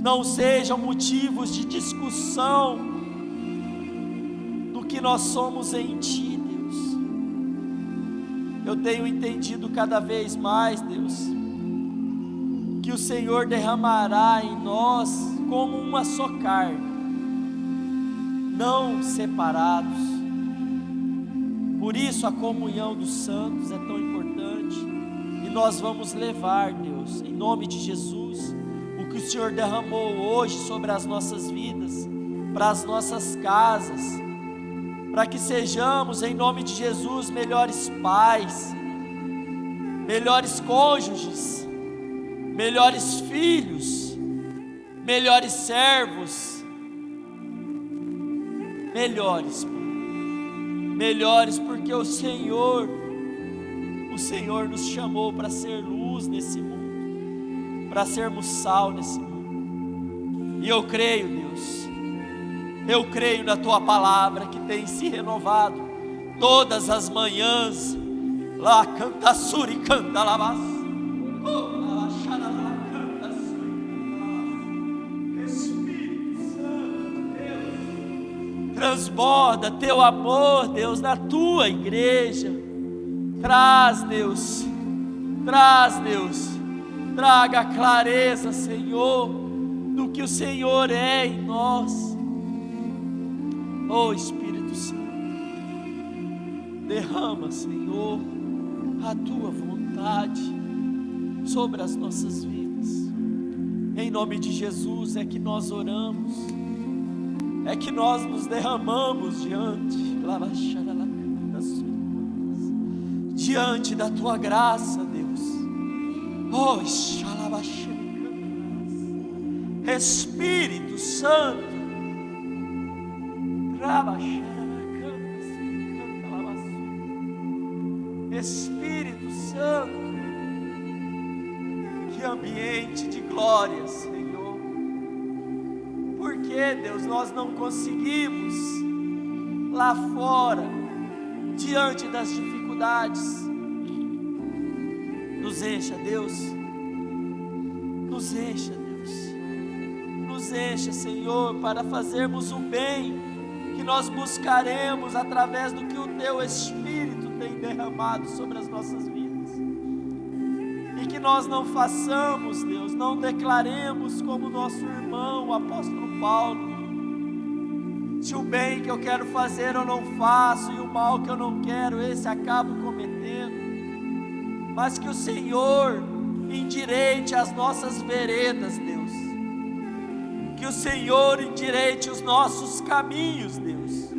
não sejam motivos de discussão do que nós somos em Ti, Deus. Eu tenho entendido cada vez mais, Deus, que o Senhor derramará em nós como uma só carne, não separados. Por isso a comunhão dos santos é tão importante, e nós vamos levar, Deus, em nome de Jesus, o que o Senhor derramou hoje sobre as nossas vidas, para as nossas casas, para que sejamos, em nome de Jesus, melhores pais, melhores cônjuges, melhores filhos, melhores servos, melhores, porque o Senhor nos chamou para ser luz nesse mundo, para sermos sal nesse mundo. E eu creio, Deus, eu creio na Tua palavra que tem se renovado todas as manhãs. Lá canta suri, canta lavas. Espírito Santo, Deus, transborda Teu amor, Deus, na Tua igreja. Traz, Deus, traga clareza, Senhor, do que o Senhor é em nós. Oh Espírito Santo, derrama, Senhor, a Tua vontade sobre as nossas vidas. Em nome de Jesus é que nós oramos, é que nós nos derramamos diante da Tua graça, Deus. Oh, Espírito Santo, Espírito Santo, que ambiente de glória, Senhor. Porque, Deus, nós não conseguimos lá fora, diante das dificuldades. Nos encha, Deus, nos encha, Deus, nos encha, Senhor, para fazermos o bem que nós buscaremos através do que o Teu Espírito tem derramado sobre as nossas vidas. E que nós não façamos, Deus, não declaremos como nosso irmão, o apóstolo Paulo, se o bem que eu quero fazer eu não faço, e o mal que eu não quero, esse acabo cometendo. Mas que o Senhor endireite as nossas veredas, Deus. Que o Senhor endireite os nossos caminhos, Deus.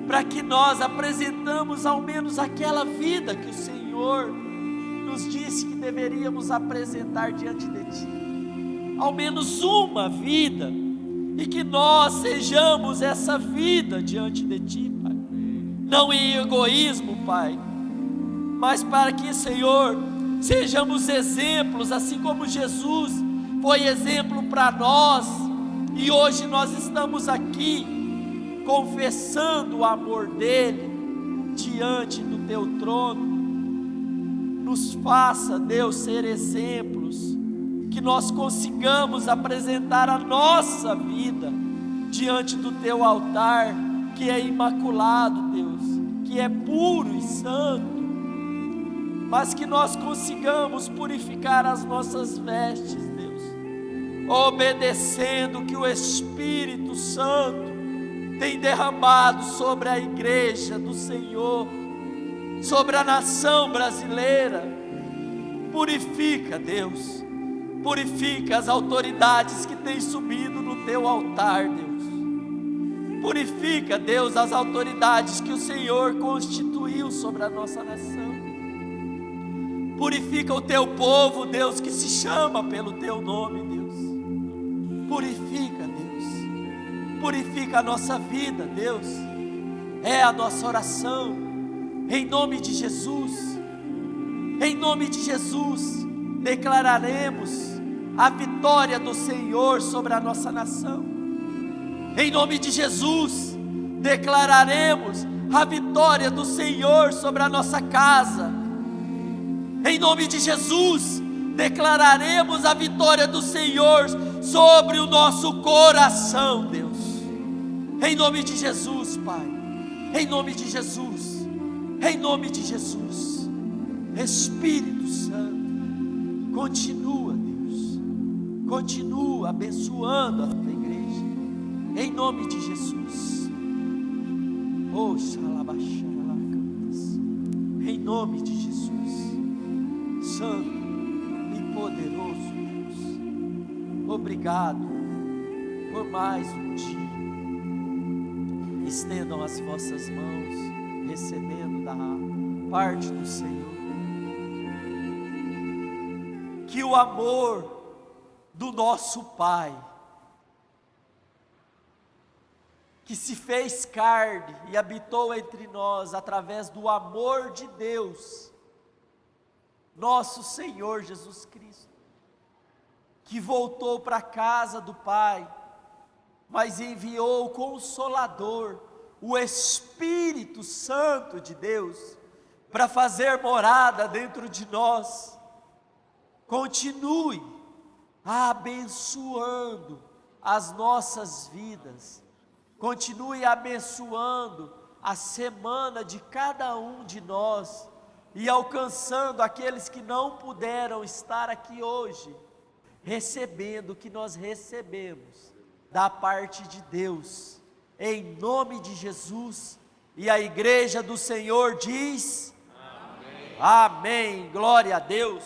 para que nós apresentamos ao menos aquela vida que o Senhor nos disse que deveríamos apresentar diante de Ti. Ao menos uma vida, e que nós sejamos essa vida diante de Ti, Pai. Não em egoísmo, Pai, mas para que, Senhor, sejamos exemplos, assim como Jesus foi exemplo para nós, e hoje nós estamos aqui confessando o amor dele diante do Teu trono. Nos faça, Deus, ser exemplos, que nós consigamos apresentar a nossa vida diante do Teu altar, que é imaculado, Deus, que é puro e santo, mas que nós consigamos purificar as nossas vestes, Deus, obedecendo o que o Espírito Santo tem derramado sobre a igreja do Senhor, sobre a nação brasileira. Purifica, Deus, purifica as autoridades que têm subido no Teu altar, Deus. Purifica, Deus, as autoridades que o Senhor constituiu sobre a nossa nação. Purifica o Teu povo, Deus, que se chama pelo Teu nome, Deus. Purifica, Deus. Purifica a nossa vida, Deus. É a nossa oração, em nome de Jesus. Em nome de Jesus, declararemos a vitória do Senhor sobre a nossa nação. Em nome de Jesus, declararemos a vitória do Senhor sobre a nossa casa. Em nome de Jesus, declararemos a vitória do Senhor sobre o nosso coração, Deus. Em nome de Jesus, Pai. Em nome de Jesus. Em nome de Jesus. Espírito Santo, continua, Deus. Continua abençoando a Tua igreja. Em nome de Jesus. Oh, em nome de Jesus. Santo e poderoso Deus, obrigado por mais um dia. Estendam as vossas mãos, recebendo da parte do Senhor. Que o amor do nosso Pai, que se fez carne e habitou entre nós através do amor de Deus, nosso Senhor Jesus Cristo, que voltou para a casa do Pai, mas enviou o Consolador, o Espírito Santo de Deus, para fazer morada dentro de nós. Continue abençoando as nossas vidas, continue abençoando a semana de cada um de nós, e alcançando aqueles que não puderam estar aqui hoje, recebendo o que nós recebemos da parte de Deus, em nome de Jesus. E a igreja do Senhor diz: amém. Amém, glória a Deus.